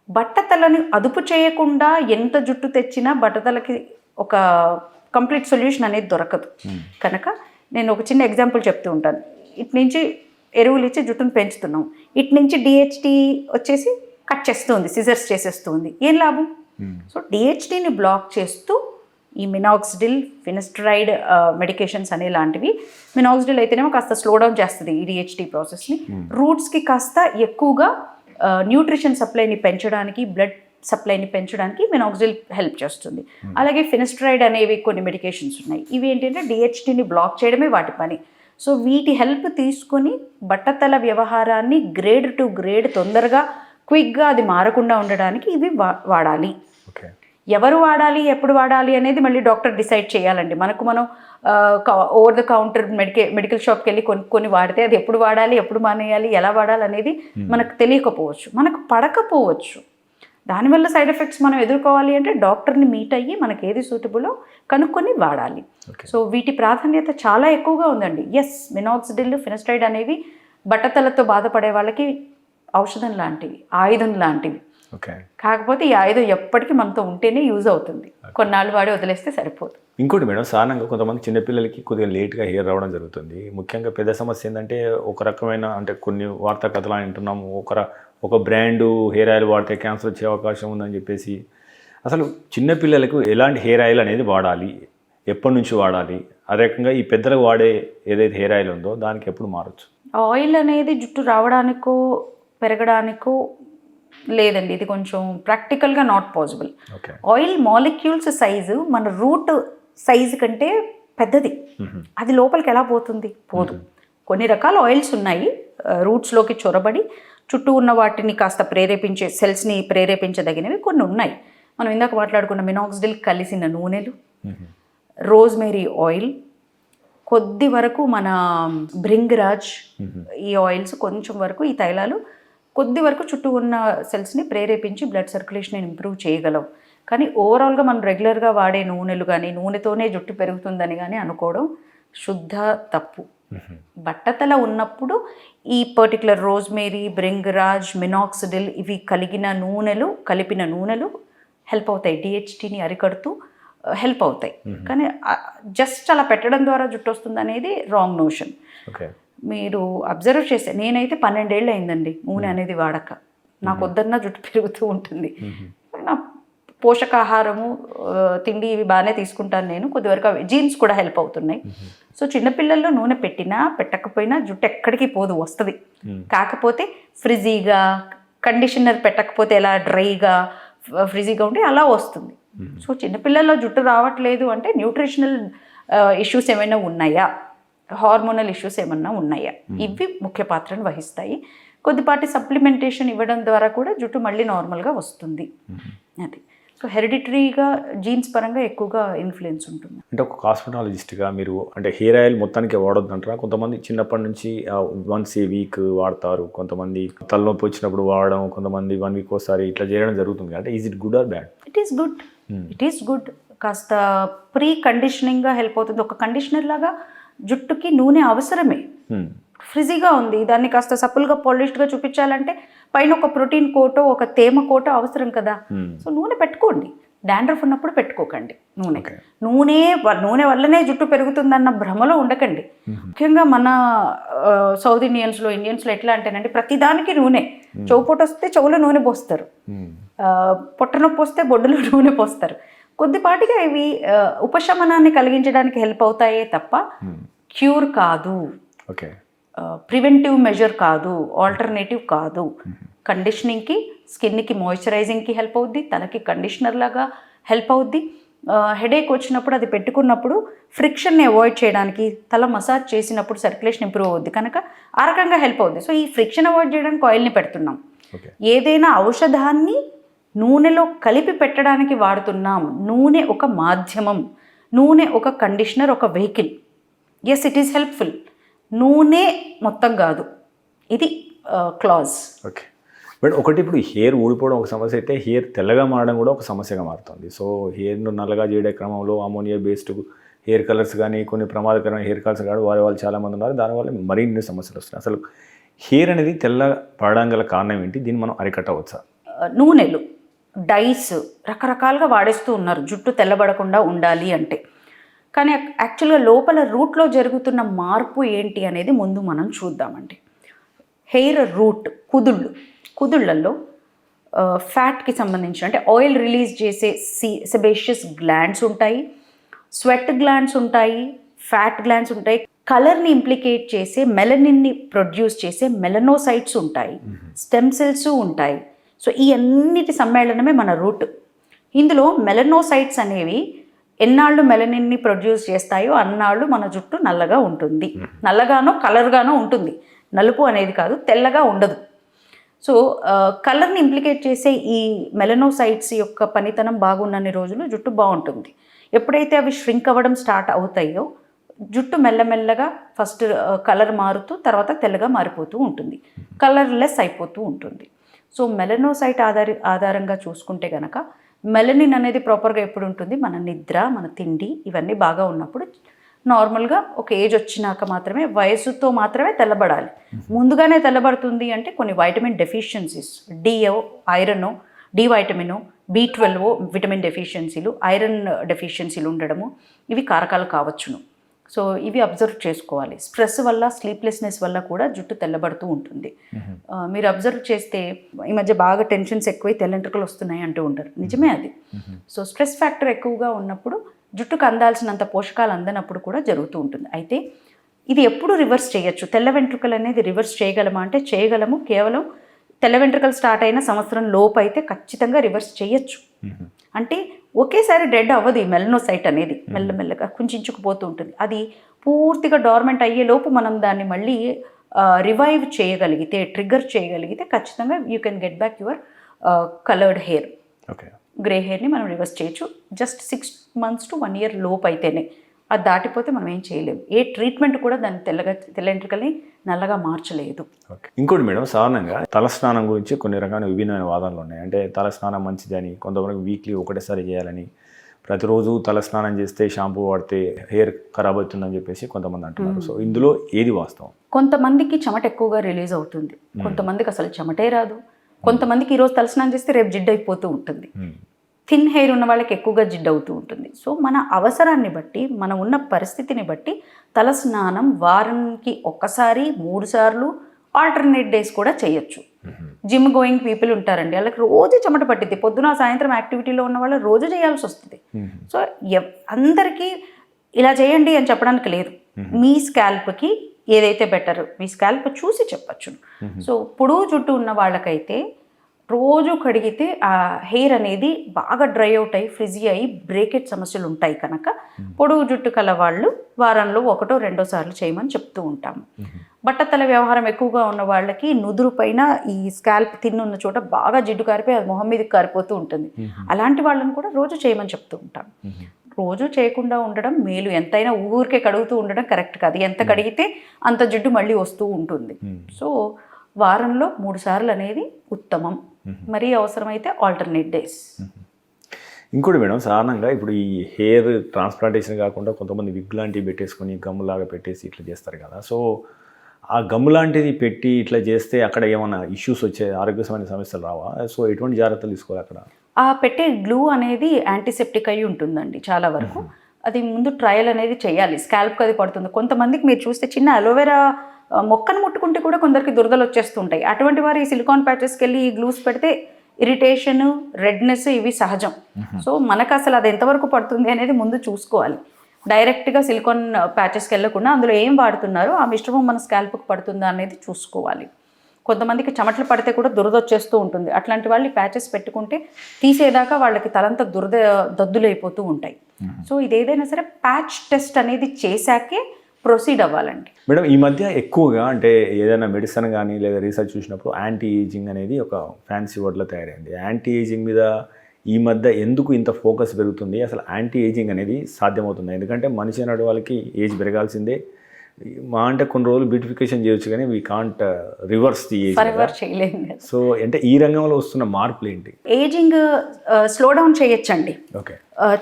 బట్టతలని అదుపు చేయకుండా ఎంత జుట్టు తెచ్చినా బట్టతలకి ఒక కంప్లీట్ సొల్యూషన్ అనేది దొరకదు. కనుక నేను ఒక చిన్న ఎగ్జాంపుల్ చెప్తూ ఉంటాను. ఇటు నుంచి ఎరువులు ఇచ్చి జుట్టును పెంచుతున్నాం, ఇటు నుంచి డిహెచ్టి వచ్చేసి కట్ చేస్తుంది, సిజర్స్ చేసేస్తుంది, ఏం లాభం? సో డిహెచ్టిని బ్లాక్ చేస్తూ ఈ మినాక్సిడిల్, ఫినస్టరైడ్ మెడికేషన్స్ అనే లాంటివి. మినాక్సిడిల్ అయితేనేమో కాస్త స్లో డౌన్ చేస్తుంది ఈ డిహెచ్టి ప్రాసెస్ని. రూట్స్కి కాస్త ఎక్కువగా న్యూట్రిషన్ సప్లైని పెంచడానికి, బ్లడ్ సప్లైని పెంచడానికి మినాక్సిడిల్ హెల్ప్ చేస్తుంది. అలాగే ఫినస్టరైడ్ అనేవి కొన్ని మెడికేషన్స్ ఉన్నాయి. ఇవి ఏంటంటే డిహెచ్టిని బ్లాక్ చేయడమే వాటి పని. సో వీటి హెల్ప్ తీసుకొని బట్టతల వ్యవహారాన్ని గ్రేడ్ టు గ్రేడ్ తొందరగా క్విక్గా అది మారకుండా ఉండడానికి ఇవి వాడాలి. ఎవరు వాడాలి, ఎప్పుడు వాడాలి అనేది మళ్ళీ డాక్టర్ డిసైడ్ చేయాలండి. మనం ఓవర్ ద కౌంటర్ మెడికల్ షాప్కి వెళ్ళి కొన్ని వాడితే అది ఎప్పుడు వాడాలి, ఎప్పుడు మానేయాలి, ఎలా వాడాలి అనేది మనకు తెలియకపోవచ్చు, మనకు పడకపోవచ్చు. దానివల్ల సైడ్ ఎఫెక్ట్స్ మనం ఎదుర్కోవాలి అంటే డాక్టర్ని మీట్ అయ్యి మనకి ఏది సూటబులో కనుక్కొని వాడాలి. సో వీటి ప్రాధాన్యత చాలా ఎక్కువగా ఉందండి. ఎస్, మినాక్సిడిల్, ఫినస్టరైడ్ అనేవి బట్టతలతో బాధపడే వాళ్ళకి ఔషధం లాంటివి, ఆయుధం లాంటివి. కాకపోతే ఈ ఆయుధం ఎప్పటికీ మనతో ఉంటేనే యూజ్ అవుతుంది, కొన్నాళ్ళు వాడి వదిలేస్తే సరిపోదు. ఇంకోటి మేడం, సాధారణంగా కొంతమంది చిన్నపిల్లలకి కొద్దిగా లేట్గా హెయిర్ రావడం జరుగుతుంది. ముఖ్యంగా పెద్ద సమస్య ఏంటంటే ఒక రకమైన అంటే కొన్ని వార్తా కథలు అంటున్నాము, ఒక బ్రాండు హెయిర్ ఆయిల్ వాడితే క్యాన్సర్ వచ్చే అవకాశం ఉందని చెప్పేసి. అసలు చిన్నపిల్లలకు ఎలాంటి హెయిర్ ఆయిల్ అనేది వాడాలి, ఎప్పటి నుంచి వాడాలి, అదే రకంగా ఈ పెద్దలకు వాడే ఏదైతే హెయిర్ ఆయిల్ ఉందో దానికి ఎప్పుడు మారచ్చు? ఆయిల్ అనేది జుట్టు రావడానికో పెరగడానికో లేదండి, ఇది కొంచెం ప్రాక్టికల్గా not possible. Oil molecules size మన రూట్ సైజు కంటే పెద్దది, అది లోపలికి ఎలా పోతుంది? పోదు. కొన్ని రకాల ఆయిల్స్ ఉన్నాయి రూట్స్లోకి చొరబడి చుట్టూ ఉన్న వాటిని కాస్త ప్రేరేపించే, సెల్స్ని ప్రేరేపించదగినవి కొన్ని ఉన్నాయి. మనం ఇందాక మాట్లాడుకున్న మినాక్సిడిల్ కలిసిన నూనెలు, రోజ్మేరీ ఆయిల్, కొద్ది వరకు మన భృంగరాజ్, ఈ ఆయిల్స్ కొంచెం వరకు, ఈ తైలాలు కొద్ది వరకు చుట్టూ ఉన్న సెల్స్ని ప్రేరేపించి బ్లడ్ సర్క్యులేషన్ ఇంప్రూవ్ చేయగలవు. కానీ ఓవరాల్గా మనం రెగ్యులర్గా వాడే నూనెలు కానీ, నూనెతోనే జుట్టు పెరుగుతుందని కానీ అనుకోవడం శుద్ధ తప్పు. బట్టతల ఉన్నప్పుడు ఈ పర్టికులర్ రోజ్మేరీ, భృంగరాజ్, మినాక్సిడిల్ ఇవి కలిపిన నూనెలు హెల్ప్ అవుతాయి, డిహెచ్టిని అరికడుతూ హెల్ప్ అవుతాయి. కానీ జస్ట్ అలా పెట్టడం ద్వారా జుట్టు వస్తుంది అనేది రాంగ్ నోషన్. మీరు అబ్జర్వ్ చేస్తే, నేనైతే 12 ఏళ్ళు అయిందండి నూనె అనేది వాడక. నాకు వద్దన్నా జుట్టు పెరుగుతూ ఉంటుంది. నా పోషకాహారము, తిండి ఇవి బాగానే తీసుకుంటాను నేను. కొద్దివరకు జీన్స్ కూడా హెల్ప్ అవుతున్నాయి. సో చిన్నపిల్లల్లో నూనె పెట్టినా పెట్టకపోయినా జుట్టు ఎక్కడికి పోదు, వస్తుంది. కాకపోతే ఫ్రిజీగా, కండిషనర్ పెట్టకపోతే ఎలా డ్రైగా ఫ్రిజీగా ఉంటే అలా వస్తుంది. సో చిన్నపిల్లల్లో జుట్టు రావట్లేదు అంటే న్యూట్రిషనల్ ఇష్యూస్ ఏమైనా ఉన్నాయా, హార్మోనల్ ఇష్యూస్ ఏమన్నా ఉన్నాయా, ఇవి ముఖ్య పాత్రను వహిస్తాయి. కొద్దిపాటి సప్లిమెంటేషన్ ఇవ్వడం ద్వారా కూడా జుట్టు మళ్ళీ నార్మల్గా వస్తుంది. అది సో హెరిడిటరీగా జీన్స్ పరంగా ఎక్కువగా ఇన్ఫ్లుయెన్స్ ఉంటుంది. అంటే ఒక కాస్మెటాలజిస్ట్గా మీరు అంటే హెయిర్ ఆయిల్ మొత్తానికి వాడొద్దు అంటారా? కొంతమంది చిన్నప్పటి నుంచి వన్స్ ఏ వీక్ వాడతారు, కొంతమంది తలనొప్పి వచ్చినప్పుడు వాడడం, కొంతమంది 1 వీక్ ఒకసారి ఇట్లా చేయడం జరుగుతుంది. అంటే is it good or bad? It is good. కాస్త ప్రీ కండిషనింగ్గా హెల్ప్ అవుతుంది. ఒక కండిషనర్ లాగా జుట్టుకి నూనె అవసరమే. ఫ్రిజీగా ఉంది, దాన్ని కాస్త సప్పుల్గా పాలిష్డ్గా చూపించాలంటే పైన ఒక ప్రోటీన్ కోటో, ఒక తేమ కోటో అవసరం కదా. సో నూనె పెట్టుకోండి, డాండ్రఫ్ ఉన్నప్పుడు పెట్టుకోకండి నూనె వల్లనే జుట్టు పెరుగుతుందన్న భ్రమలో ఉండకండి. ముఖ్యంగా మన సౌత్ ఇండియన్స్లో ఎట్లా అంటేనండి, ప్రతిదానికి నూనె. చెవుపోటు వస్తే చెవులో నూనె పోస్తారు, పొట్ట నొప్పి వస్తే బొడ్డులో నూనె పోస్తారు. కొద్దిపాటిగా ఇవి ఉపశమనాన్ని కలిగించడానికి హెల్ప్ అవుతాయే తప్ప క్యూర్ కాదు. ప్రివెంటివ్ మెజర్ కాదు, ఆల్టర్నేటివ్ కాదు. కండిషనింగ్కి, స్కిన్కి మాయిశ్చరైజింగ్కి హెల్ప్ అవుద్ది, తలకి కండిషనర్ లాగా హెల్ప్ అవుద్ది. హెడేక్ వచ్చినప్పుడు అది పెట్టుకున్నప్పుడు ఫ్రిక్షన్ని అవాయిడ్ చేయడానికి, తల మసాజ్ చేసినప్పుడు సర్క్యులేషన్ ఇంప్రూవ్ అవుద్ది కనుక ఆ రకంగా హెల్ప్ అవుద్ది. సో ఈ ఫ్రిక్షన్ అవాయిడ్ చేయడానికి ఆయిల్ని పెడుతున్నాం. ఏదైనా ఔషధాన్ని నూనెలో కలిపి పెట్టడానికి వాడుతున్నాం. నూనె ఒక మాధ్యమం, నూనె ఒక కండిషనర్, ఒక vehicle. Yes, it is helpful. నూనె మొత్తం కాదు, ఇది క్లాజ్. ఓకే, బట్ ఒకటి ఇప్పుడు హెయిర్ ఊడిపోవడం ఒక సమస్య అయితే, హెయిర్ తెల్లగా మారడం కూడా ఒక సమస్యగా మారుతుంది. సో హెయిర్ను నల్లగా చేయడే క్రమంలో అమోనియా బేస్డ్ హెయిర్ కలర్స్ కానీ, కొన్ని ప్రమాదకరమైన హెయిర్ కలర్స్ కానీ వాడే వాళ్ళు చాలామంది ఉన్నారు. దానివల్ల మరిన్ని సమస్యలు వస్తున్నాయి. అసలు హెయిర్ అనేది తెల్ల పడడం గల కారణం ఏంటి? దీన్ని మనం అరికట్టవచ్చా? నూనెలు, డైస్ రకరకాలుగా వాడేస్తూ ఉన్నారు జుట్టు తెల్లబడకుండా ఉండాలి అంటే. కానీ యాక్చువల్గా లోపల రూట్లో జరుగుతున్న మార్పు ఏంటి అనేది ముందు మనం చూద్దామండి. హెయిర్ రూట్, కుదుళ్ళల్లో ఫ్యాట్కి సంబంధించిన, అంటే ఆయిల్ రిలీజ్ చేసే సెబేషియస్ గ్లాండ్స్ ఉంటాయి, స్వెట్ గ్లాండ్స్ ఉంటాయి, ఫ్యాట్ గ్లాండ్స్ ఉంటాయి, కలర్ని ఇంప్లికేట్ చేసే మెలనిన్ని ప్రొడ్యూస్ చేసే మెలనోసైట్స్ ఉంటాయి, స్టెమ్ సెల్స్ ఉంటాయి. సో ఈ అన్నిటి సమ్మేళనమే మన రూట్. ఇందులో మెలనోసైట్స్ అనేవి ఎన్నాళ్ళు మెలనిన్ని ప్రొడ్యూస్ చేస్తాయో అన్నాళ్ళు మన జుట్టు నల్లగా ఉంటుంది. నల్లగానో కలర్గానో ఉంటుంది, నలుపు అనేది కాదు, తెల్లగా ఉండదు. సో కలర్ని ఇంప్లికేట్ చేసే ఈ మెలనోసైట్స్ యొక్క పనితనం బాగున్నన్ని రోజులు జుట్టు బాగుంటుంది. ఎప్పుడైతే అవి ష్రింక్ అవ్వడం స్టార్ట్ అవుతాయో జుట్టు మెల్లమెల్లగా ఫస్ట్ కలర్ మారుతూ తర్వాత తెల్లగా మారిపోతూ ఉంటుంది, కలర్లెస్ అయిపోతూ ఉంటుంది. సో మెలనోసైట్ ఆధారంగా చూసుకుంటే కనుక మెలనిన్ అనేది ప్రాపర్గా ఎప్పుడు ఉంటుంది? మన నిద్ర, మన తిండి ఇవన్నీ బాగా ఉన్నప్పుడు. నార్మల్గా ఒక ఏజ్ వచ్చినాక మాత్రమే, వయసుతో మాత్రమే తెల్లబడాలి. ముందుగానే తెల్లబడుతుంది అంటే కొన్ని vitamin deficiencies, iron, D vitamin, B12 vitamin డెఫిషియన్సీలు, ఐరన్ డెఫిషియన్సీలు ఉండడము, ఇవి కారకాలు కావచ్చును. సో ఇవి అబ్జర్వ్ చేసుకోవాలి. స్ట్రెస్ వల్ల, స్లీప్లెస్నెస్ వల్ల కూడా జుట్టు తెల్లబడుతూ ఉంటుంది. మీరు అబ్జర్వ్ చేస్తే ఈ మధ్య బాగా టెన్షన్స్ ఎక్కువై తెల్లంట్రుకలు వస్తున్నాయి అంటూ ఉంటారు. నిజమే అది. సో స్ట్రెస్ ఫ్యాక్టర్ ఎక్కువగా ఉన్నప్పుడు జుట్టుకు అందాల్సినంత పోషకాలు అందనప్పుడు కూడా జరుగుతూ ఉంటుంది. అయితే ఇది ఎప్పుడు రివర్స్ చేయొచ్చు? తెల్ల వెంట్రుకలు అనేది రివర్స్ చేయగలమా అంటే చేయగలము. కేవలం తెల్ల వెంట్రుకలు స్టార్ట్ అయిన సంవత్సరం లోపు అయితే ఖచ్చితంగా రివర్స్ చేయొచ్చు. అంటే ఒకేసారి డెడ్ అవ్వదు. ఈ మెలనోసైట్ అనేది మెల్లమెల్లగా కుంచుకుపోతూ ఉంటుంది. అది పూర్తిగా డార్మెంట్ అయ్యే లోపు మనం దాన్ని మళ్ళీ రివైవ్ చేయగలిగితే, ట్రిగ్గర్ చేయగలిగితే ఖచ్చితంగా you can get back your coloured hair. Grey హెయిర్ని మనం రివర్స్ చేయొచ్చు. జస్ట్ 6 months to 1 year లోపు అయితేనే. అది దాటిపోతే మనం ఏం చేయలేము. ఏ ట్రీట్మెంట్ కూడా దాన్ని తెల్ల వెంట్రుకల్ని నల్లగా మార్చలేదు. ఇంకోటి మేడం, సాధారణంగా తలస్నానం గురించి కొన్ని రకాల విభిన్నమైన వాదనలు ఉన్నాయి. అంటే తలస్నానం మంచిదని, కొంతవరకు వీక్లీ ఒకటేసారి చేయాలని, ప్రతిరోజు తలస్నానం చేస్తే షాంపూ వాడితే హెయిర్ ఖరాబ్ అవుతుందని చెప్పేసి కొంతమంది అంటున్నారు. సో ఇందులో ఏది వాస్తవం? కొంతమందికి చెమట ఎక్కువగా రిలీజ్ అవుతుంది, కొంతమందికి అసలు చెమటే రాదు, కొంతమందికి ఈరోజు తలస్నానం చేస్తే రేపు జిడ్డు అయిపోతూ ఉంటుంది. థిన్ హెయిర్ ఉన్న వాళ్ళకి ఎక్కువగా జిడ్డు అవుతూ ఉంటుంది. సో మన అవసరాన్ని బట్టి, మనం ఉన్న పరిస్థితిని బట్టి తలస్నానం వారానికి 1 సారి 3 సార్లు, ఆల్టర్నేట్ డేస్ కూడా చేయొచ్చు. జిమ్ గోయింగ్ పీపుల్ ఉంటారండి, వాళ్ళకి రోజు చెమట పట్టిద్ది. పొద్దున సాయంత్రం యాక్టివిటీలో ఉన్న వాళ్ళు రోజు చేయాల్సి వస్తుంది. సో అందరికీ ఇలా చేయండి అని చెప్పడానికి లేదు. మీ స్కాల్ప్కి ఏదైతే బెటర్, మీ స్కాల్ప్ చూసి చెప్పచ్చు. సో పొడవు జుట్టు ఉన్న వాళ్ళకైతే రోజు కడిగితే ఆ హెయిర్ అనేది బాగా డ్రై అవుట్ అయ్యి, ఫ్రిజీ అయ్యి, బ్రేకేజ్ సమస్యలు ఉంటాయి కనుక పొడవు జుట్టు కల వాళ్ళు వారంలో 1-2 సార్లు చేయమని చెప్తూ ఉంటాము. బట్టతల వ్యవహారం ఎక్కువగా ఉన్న వాళ్ళకి నుదురు పైన ఈ స్కాల్ప్ తిన్నున్న చోట బాగా జిడ్డు కారిపోయి అది మొహం మీదకి కారిపోతూ ఉంటుంది. అలాంటి వాళ్ళని కూడా రోజు చేయమని చెప్తూ ఉంటాం. రోజు చేయకుండా ఉండడం మేలు. ఎంతైనా ఊరికే కడుగుతూ ఉండడం కరెక్ట్ కాదు. ఎంత కడిగితే అంత జిడ్డు మళ్ళీ వస్తూ ఉంటుంది. సో వారంలో 3 సార్లు అనేది ఉత్తమం. మరీ అవసరమైతే ఆల్టర్నేట్ డేస్. ఇంకోటి మేడం, సాధారణంగా ఇప్పుడు ఈ హెయిర్ ట్రాన్స్ప్లాంటేషన్ కాకుండా కొంతమంది విగ్ లాంటివి పెట్టేసుకొని గమ్ములాగా పెట్టేసి ఇట్లా చేస్తారు కదా. సో ఆ గమ్ము లాంటిది పెట్టి ఇట్లా చేస్తే అక్కడ ఏమైనా ఇష్యూస్ వచ్చే ఆరోగ్యమైన సమస్యలు రావా? సో ఎటువంటి జాగ్రత్తలు తీసుకోవాలి అక్కడ? ఆ పెట్టే గ్లూ అనేది యాంటీసెప్టిక్ అయి ఉంటుందండి చాలా వరకు. అది ముందు ట్రయల్ అనేది చేయాలి. స్కాల్ప్కి అది పడుతుంది. కొంతమందికి మీరు చూస్తే చిన్న అలోవెరా మొక్కను ముట్టుకుంటే కూడా కొందరికి దురదలు వచ్చేస్తుంటాయి. అటువంటి వారు ఈ సిలికాన్ ప్యాచెస్కి వెళ్ళి ఈ గ్లూస్ పెడితే ఇరిటేషన్, రెడ్నెస్ ఇవి సహజం. సో మనకు అసలు అది ఎంతవరకు పడుతుంది అనేది ముందు చూసుకోవాలి. డైరెక్ట్గా సిలికాన్ ప్యాచెస్కి వెళ్ళకుండా అందులో ఏం వాడుతున్నారో ఆ మిశ్రమం మన స్కాల్ప్కి పడుతుందా అనేది చూసుకోవాలి. కొంతమందికి చెమటలు పడితే కూడా దురద వచ్చేస్తూ ఉంటుంది. అట్లాంటి వాళ్ళు ఈ ప్యాచెస్ పెట్టుకుంటే తీసేదాకా వాళ్ళకి తలంతా దద్దులైపోతూ ఉంటాయి. సో ఇది ఏదైనా సరే ప్యాచ్ టెస్ట్ అనేది చేశాకే ప్రొసీడ్ అవ్వాలండి. మేడం, ఈ మధ్య ఎక్కువగా అంటే ఏదైనా మెడిసిన్ కానీ లేదా రీసెర్చ్ చూసినప్పుడు యాంటీ ఏజింగ్ అనేది ఒక ఫ్యాన్సీ వర్డ్లో తయారైంది. యాంటీ ఏజింగ్ మీద ఈ మధ్య ఎందుకు ఇంత ఫోకస్ పెరుగుతుంది? అసలు యాంటీ ఏజింగ్ అనేది సాధ్యమవుతుంది? ఎందుకంటే మనిషి అనే వాళ్ళకి ఏజ్ పెరగాల్సిందే. మా అంటే కొన్ని రోజులు బ్యూటిఫికేషన్ చేయొచ్చు కానీ we can't reverse the age. చేయలేము. సో అంటే ఈ రంగంలో వస్తున్న మార్పులు ఏంటి? ఏజింగ్ స్లో డౌన్ చేయొచ్చండి. ఓకే,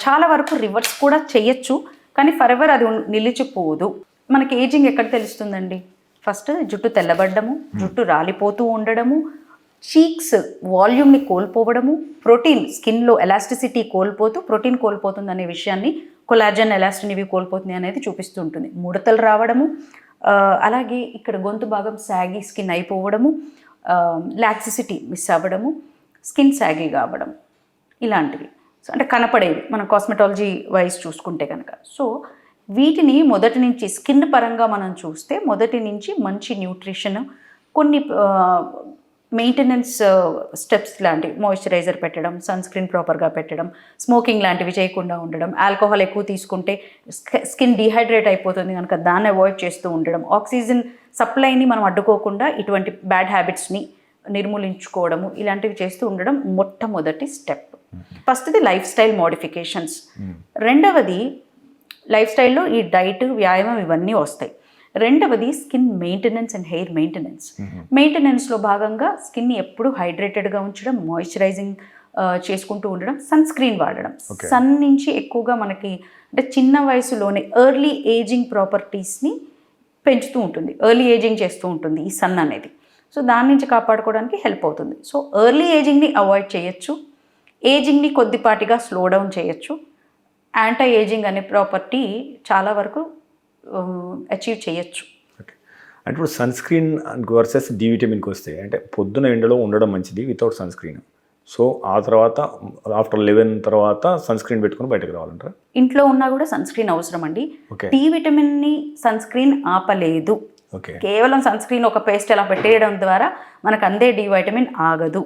చాలా వరకు రివర్స్ కూడా చేయొచ్చు, కానీ ఫరెవర్ అది నిలిచిపోదు. మనకి ఏజింగ్ ఎక్కడ తెలుస్తుందండి? ఫస్ట్ జుట్టు తెల్లబడ్డము, జుట్టు రాలిపోతూ ఉండడము, చీక్స్ వాల్యూమ్ని కోల్పోవడము, ప్రోటీన్ స్కిన్లో ఎలాస్టిసిటీ కోల్పోతూ ప్రోటీన్ కోల్పోతుంది అనే విషయాన్ని, కొలాజన్ ఎలాస్టిన్ ఇవి కోల్పోతుంది అనేది చూపిస్తూ ఉంటుంది. ముడతలు రావడము, అలాగే ఇక్కడ గొంతు భాగం సాగి స్కిన్ అయిపోవడము, లాక్సిసిటీ మిస్ అవ్వడము, స్కిన్ సాగి కావడం, ఇలాంటివి అంటే కనపడేవి మనం కాస్మెటాలజీ వైజ్ చూసుకుంటే కనుక. సో వీటిని మొదటి నుంచి స్కిన్ పరంగా మనం చూస్తే మొదటి నుంచి మంచి న్యూట్రిషన్, కొన్ని మెయింటెనెన్స్ స్టెప్స్ లాంటివి, మాయిశ్చరైజర్ పెట్టడం, సన్ స్క్రీన్ ప్రాపర్గా పెట్టడం, స్మోకింగ్ లాంటివి చేయకుండా ఉండడం, ఆల్కహాల్ ఎక్కువ తీసుకుంటే స్కిన్ డీహైడ్రేట్ అయిపోతుంది కనుక దాన్ని అవాయిడ్ చేస్తూ ఉండడం, ఆక్సిజన్ సప్లైని మనం అడ్డుకోకుండా ఇటువంటి బ్యాడ్ హ్యాబిట్స్ని నిర్మూలించుకోవడము, ఇలాంటివి చేస్తూ ఉండడం మొట్టమొదటి స్టెప్. ఫస్ట్ది లైఫ్ స్టైల్ మోడిఫికేషన్స్. రెండవది లైఫ్ స్టైల్లో ఈ డైట్, వ్యాయామం ఇవన్నీ వస్తాయి. రెండవది skin maintenance and hair maintenance. మెయింటెనెన్స్లో భాగంగా స్కిన్ని ఎప్పుడు హైడ్రేటెడ్గా ఉంచడం, మాయిశ్చరైజింగ్ చేసుకుంటూ ఉండడం, సన్ స్క్రీన్ వాడడం. సన్ నుంచి ఎక్కువగా మనకి అంటే చిన్న వయసులోనే ఎర్లీ ఏజింగ్ ప్రాపర్టీస్ని పెంచుతూ ఉంటుంది, ఎర్లీ ఏజింగ్ చేస్తూ ఉంటుంది ఈ సన్ అనేది. సో దాని నుంచి కాపాడుకోవడానికి హెల్ప్ అవుతుంది. సో ఎర్లీ ఏజింగ్ని అవాయిడ్ చేయొచ్చు, ఏజింగ్ని కొద్దిపాటిగా స్లో డౌన్ చేయొచ్చు. యాంటీ ఏజింగ్ అనే ప్రాపర్టీ చాలా వరకు అచీవ్ చేయొచ్చు. ఓకే, అంటే ఇప్పుడు సన్ స్క్రీన్ వర్సెస్ డి విటమిన్కి వస్తే అంటే పొద్దున ఎండలో ఉండడం మంచిది వితౌట్ సన్ స్క్రీన్. సో ఆ తర్వాత ఆఫ్టర్ 11 తర్వాత సన్ స్క్రీన్ పెట్టుకుని బయటకు రావాలంటారా? ఇంట్లో ఉన్నా కూడా సన్ స్క్రీన్ అవసరం అండి. డి విటమిన్ని సన్ స్క్రీన్ ఆపలేదు. కేవలం సన్ స్క్రీన్ ఒక పేస్ట్ ఎలా పెట్టేయడం ద్వారా మనకు అందే డి వైటమిన్ ఆగదు.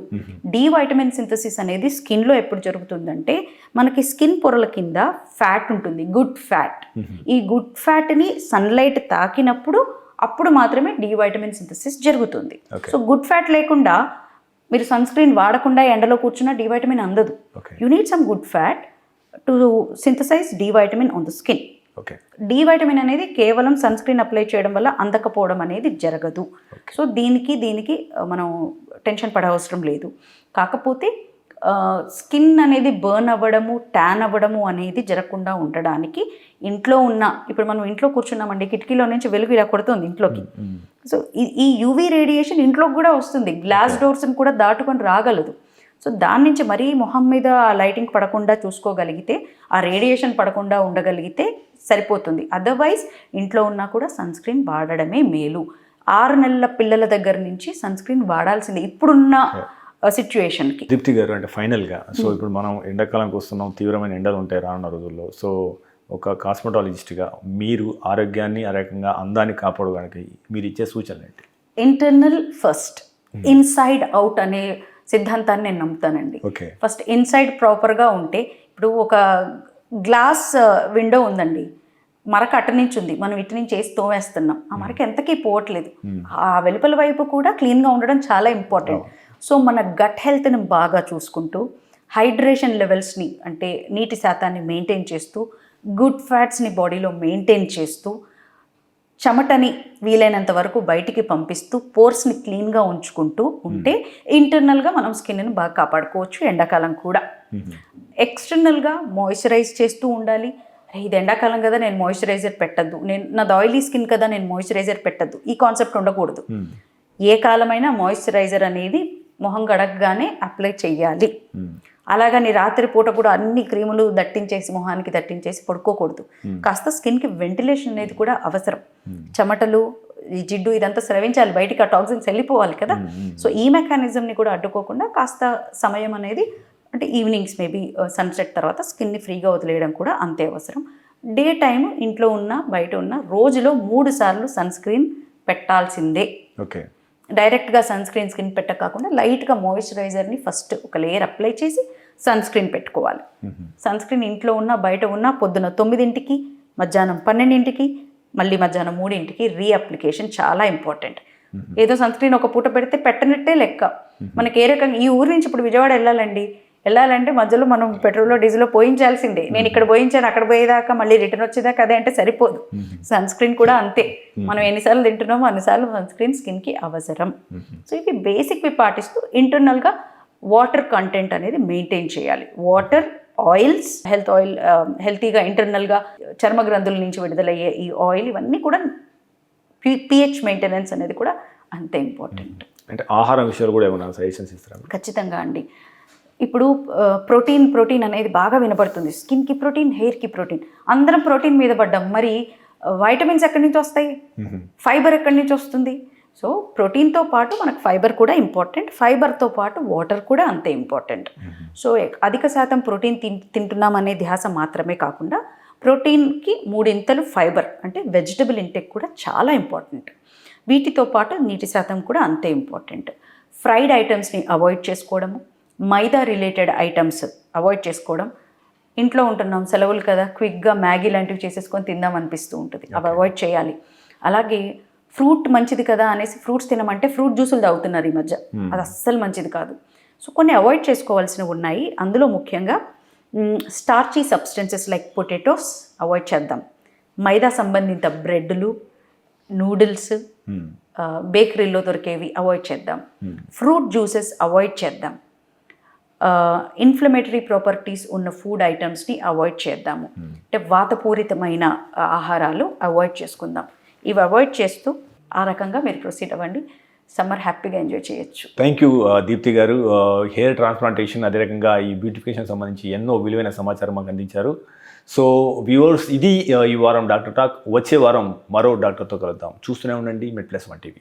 డి వైటమిన్ సింథసిస్ అనేది స్కిన్లో ఎప్పుడు జరుగుతుందంటే మనకి స్కిన్ పొరల కింద ఫ్యాట్ ఉంటుంది, గుడ్ ఫ్యాట్. ఈ గుడ్ ఫ్యాట్ని సన్లైట్ తాకినప్పుడు అప్పుడు మాత్రమే డి వైటమిన్ సింథసిస్ జరుగుతుంది. సో గుడ్ ఫ్యాట్ లేకుండా మీరు సన్ స్క్రీన్ వాడకుండా ఎండలో కూర్చున్న డి వైటమిన్ అందదు. You need some good fat to synthesize D vitamin on the skin. D vitamin అనేది కేవలం సన్ స్క్రీన్ అప్లై చేయడం వల్ల అందకపోవడం అనేది జరగదు. సో దీనికి మనం టెన్షన్ పడవసరం లేదు. కాకపోతే స్కిన్ అనేది బర్న్ అవ్వడము, ట్యాన్ అవ్వడము అనేది జరగకుండా ఉండడానికి ఇంట్లో ఉన్న, ఇప్పుడు మనం ఇంట్లో కూర్చున్నామండి, కిటికీలో నుంచి వెలుగు ఇలా కొడుతుంది ఇంట్లోకి. సో ఈ యూవీ రేడియేషన్ ఇంట్లోకి కూడా వస్తుంది, గ్లాస్ డోర్స్ని కూడా దాటుకొని రాగలదు. సో దాని నుంచి మరీ మొహం మీద ఆ లైటింగ్ పడకుండా చూసుకోగలిగితే, ఆ రేడియేషన్ పడకుండా ఉండగలిగితే సరిపోతుంది. అదర్వైజ్ ఇంట్లో ఉన్నా కూడా సన్ స్క్రీన్ వాడడమే మేలు. 6 నెలల పిల్లల దగ్గర నుంచి సన్ స్క్రీన్ వాడాల్సిందే ఇప్పుడున్న సిచ్యువేషన్కి. దీప్తి గారు, అంటే ఫైనల్గా సో ఇప్పుడు మనం ఎండాకాలంకి వస్తున్నాం, తీవ్రమైన ఎండలు ఉంటాయి రానున్న రోజుల్లో. సో ఒక కాస్మెటాలజిస్ట్గా మీరు ఆరోగ్యాన్ని, ఆ రకంగా అందాన్ని కాపాడడానికి మీరు ఇచ్చే సూచనలు ఏంటి? ఇంటర్నల్ ఫస్ట్, ఇన్సైడ్ అవుట్ అనే సిద్ధాంతాన్ని నేను నమ్ముతానండి. ఫస్ట్ ఇన్సైడ్ ప్రాపర్గా ఉంటే, ఇప్పుడు ఒక గ్లాస్ విండో ఉందండి, మరక అటు నుంచి ఉంది, మనం ఇటు నుంచి వేసి తోమేస్తున్నాం, ఆ మరక ఎంతకీ పోవట్లేదు. ఆ వెలుపల వైపు కూడా క్లీన్గా ఉండడం చాలా ఇంపార్టెంట్. సో మన గట్ హెల్త్ని బాగా చూసుకుంటూ, హైడ్రేషన్ లెవెల్స్ని అంటే నీటి శాతాన్ని మెయింటైన్ చేస్తూ, గుడ్ ఫ్యాట్స్ని బాడీలో మెయింటైన్ చేస్తూ, చెమటని వీలైనంత వరకు బయటికి పంపిస్తూ, పోర్స్ని క్లీన్గా ఉంచుకుంటూ ఉంటే ఇంటర్నల్గా మనం స్కిన్ని బాగా కాపాడుకోవచ్చు ఎండాకాలం కూడా. ఎక్స్టర్నల్గా మాయిశ్చరైజ్ చేస్తూ ఉండాలి. ఇది ఎండాకాలం కదా నేను మాయిశ్చరైజర్ పెట్టద్దు, నాది ఆయిలీ స్కిన్ కదా నేను మాయిశ్చరైజర్ పెట్టద్దు, ఈ కాన్సెప్ట్ ఉండకూడదు. ఏ కాలమైనా మాయిశ్చరైజర్ అనేది మొహం గడగగానే అప్లై చెయ్యాలి. అలాగని రాత్రిపూట కూడా అన్ని క్రీములు దట్టించేసి మొహానికి దట్టించేసి పడుకోకూడదు. కాస్త స్కిన్కి వెంటిలేషన్ అనేది కూడా అవసరం. చెమటలు, ఈ జిడ్డు ఇదంతా స్రవించాలి, బయటికి ఆ టాక్సిన్స్ వెళ్ళిపోవాలి కదా. సో ఈ మెకానిజంని కూడా అడ్డుకోకుండా కాస్త సమయం అనేది అంటే ఈవినింగ్స్ మేబీ సన్సెట్ తర్వాత స్కిన్ని ఫ్రీగా వదిలేయడం కూడా అంతే అవసరం. డే టైం ఇంట్లో ఉన్న బయట ఉన్న రోజులో 3 సార్లు సన్ స్క్రీన్ పెట్టాల్సిందే. ఓకే. డైరెక్ట్గా సన్ స్క్రీన్ పెట్టకాకుండా లైట్గా మాయిశ్చరైజర్ని ఫస్ట్ ఒక లేయర్ అప్లై చేసి సన్ స్క్రీన్ పెట్టుకోవాలి. సన్ స్క్రీన్ ఇంట్లో ఉన్న బయట ఉన్న పొద్దున 9ంటికి, మధ్యాహ్నం 12ంటికి, మళ్ళీ మధ్యాహ్నం 3ంటికి రీఅప్లికేషన్ చాలా ఇంపార్టెంట్. ఏదో సన్ స్క్రీన్ ఒక పూట పెడితే పెట్టనట్టే లెక్క. మనకి ఏ రకంగా ఈ ఊరి నుంచి ఇప్పుడు విజయవాడ వెళ్ళాలంటే మధ్యలో మనం పెట్రోల్లో డీజిల్లో పోయించాల్సిందే. నేను ఇక్కడ పోయించాను, అక్కడ పోయేదాకా మళ్ళీ రిటర్న్ వచ్చేదాకా అదే అంటే సరిపోదు. సన్ స్క్రీన్ కూడా అంతే. మనం ఎన్నిసార్లు తింటున్నామో అన్నిసార్లు సన్ స్క్రీన్ స్కిన్కి అవసరం. సో ఇవి బేసిక్వి పాటిస్తూ ఇంటర్నల్గా వాటర్ కంటెంట్ అనేది మెయింటైన్ చేయాలి. వాటర్, ఆయిల్స్, హెల్తీగా ఇంటర్నల్గా చర్మ గ్రంథుల నుంచి విడుదలయ్యే ఈ ఆయిల్, ఇవన్నీ కూడా పిహెచ్ మెయింటెనెన్స్ అనేది కూడా అంతే ఇంపార్టెంట్. అంటే ఆహారం విషయాలు కూడా ఏమైనా సజెషన్స్ ఇస్తారా? ఖచ్చితంగా అండి. ఇప్పుడు ప్రోటీన్ అనేది బాగా వినపడుతుంది. స్కిన్కి ప్రోటీన్, హెయిర్కి ప్రోటీన్, అందరం ప్రోటీన్ మీద పడ్డాం. మరి వైటమిన్స్ ఎక్కడి నుంచి వస్తాయి? ఫైబర్ ఎక్కడి నుంచి వస్తుంది? సో ప్రోటీన్తో పాటు మనకు ఫైబర్ కూడా ఇంపార్టెంట్. ఫైబర్తో పాటు వాటర్ కూడా అంతే ఇంపార్టెంట్. సో అధిక శాతం ప్రోటీన్ తింటున్నాం అనే ధ్యాస మాత్రమే కాకుండా ప్రోటీన్కి 3 ఇంతలు ఫైబర్ అంటే వెజిటబుల్ ఇంటెక్ కూడా చాలా ఇంపార్టెంట్. వీటితో పాటు నీటి శాతం కూడా అంతే ఇంపార్టెంట్. ఫ్రైడ్ ఐటమ్స్ని అవాయిడ్ చేసుకోవడము, మైదా రిలేటెడ్ ఐటమ్స్ అవాయిడ్ చేసుకోవడం. ఇంట్లో ఉంటున్నాం, సెలవులు కదా, క్విక్గా మ్యాగీ లాంటివి చేసేసుకొని తిందాం అనిపిస్తూ ఉంటుంది, అవి అవాయిడ్ చేయాలి. అలాగే ఫ్రూట్ మంచిది కదా అనేసి ఫ్రూట్స్ తినమంటే ఫ్రూట్ జ్యూసులు తాగుతున్నారు ఈ మధ్య, అది అస్సలు మంచిది కాదు. సో కొన్ని అవాయిడ్ చేసుకోవాల్సినవి ఉన్నాయి. అందులో ముఖ్యంగా starchy substances like potatoes avoid చేద్దాం. మైదా సంబంధిత బ్రెడ్లు, నూడిల్స్, బేకరీలో దొరికేవి అవాయిడ్ చేద్దాం. ఫ్రూట్ జ్యూసెస్ అవాయిడ్ చేద్దాం. ఇన్ఫ్లమేటరీ ప్రాపర్టీస్ ఉన్న ఫుడ్ ఐటమ్స్ని అవాయిడ్ చేద్దాము. అంటే వాతపూరితమైన ఆహారాలు అవాయిడ్ చేసుకుందాం. ఇవి అవాయిడ్ చేస్తూ ఆ రకంగా మీరు ప్రొసీడ్ అవ్వండి. సమ్మర్ హ్యాపీగా ఎంజాయ్ చేయొచ్చు. థ్యాంక్ యూ దీప్తి గారు. హెయిర్ ట్రాన్స్ప్లాంటేషన్, అదే రకంగా ఈ బ్యూటిఫికేషన్ సంబంధించి ఎన్నో విలువైన సమాచారం మాకు అందించారు. సో వ్యూవర్స్, ఇది ఈ వారం డాక్టర్ టాక్. వచ్చే వారం మరో డాక్టర్తో కలుద్దాం. చూస్తూనే ఉండండి MedPlus1 TV.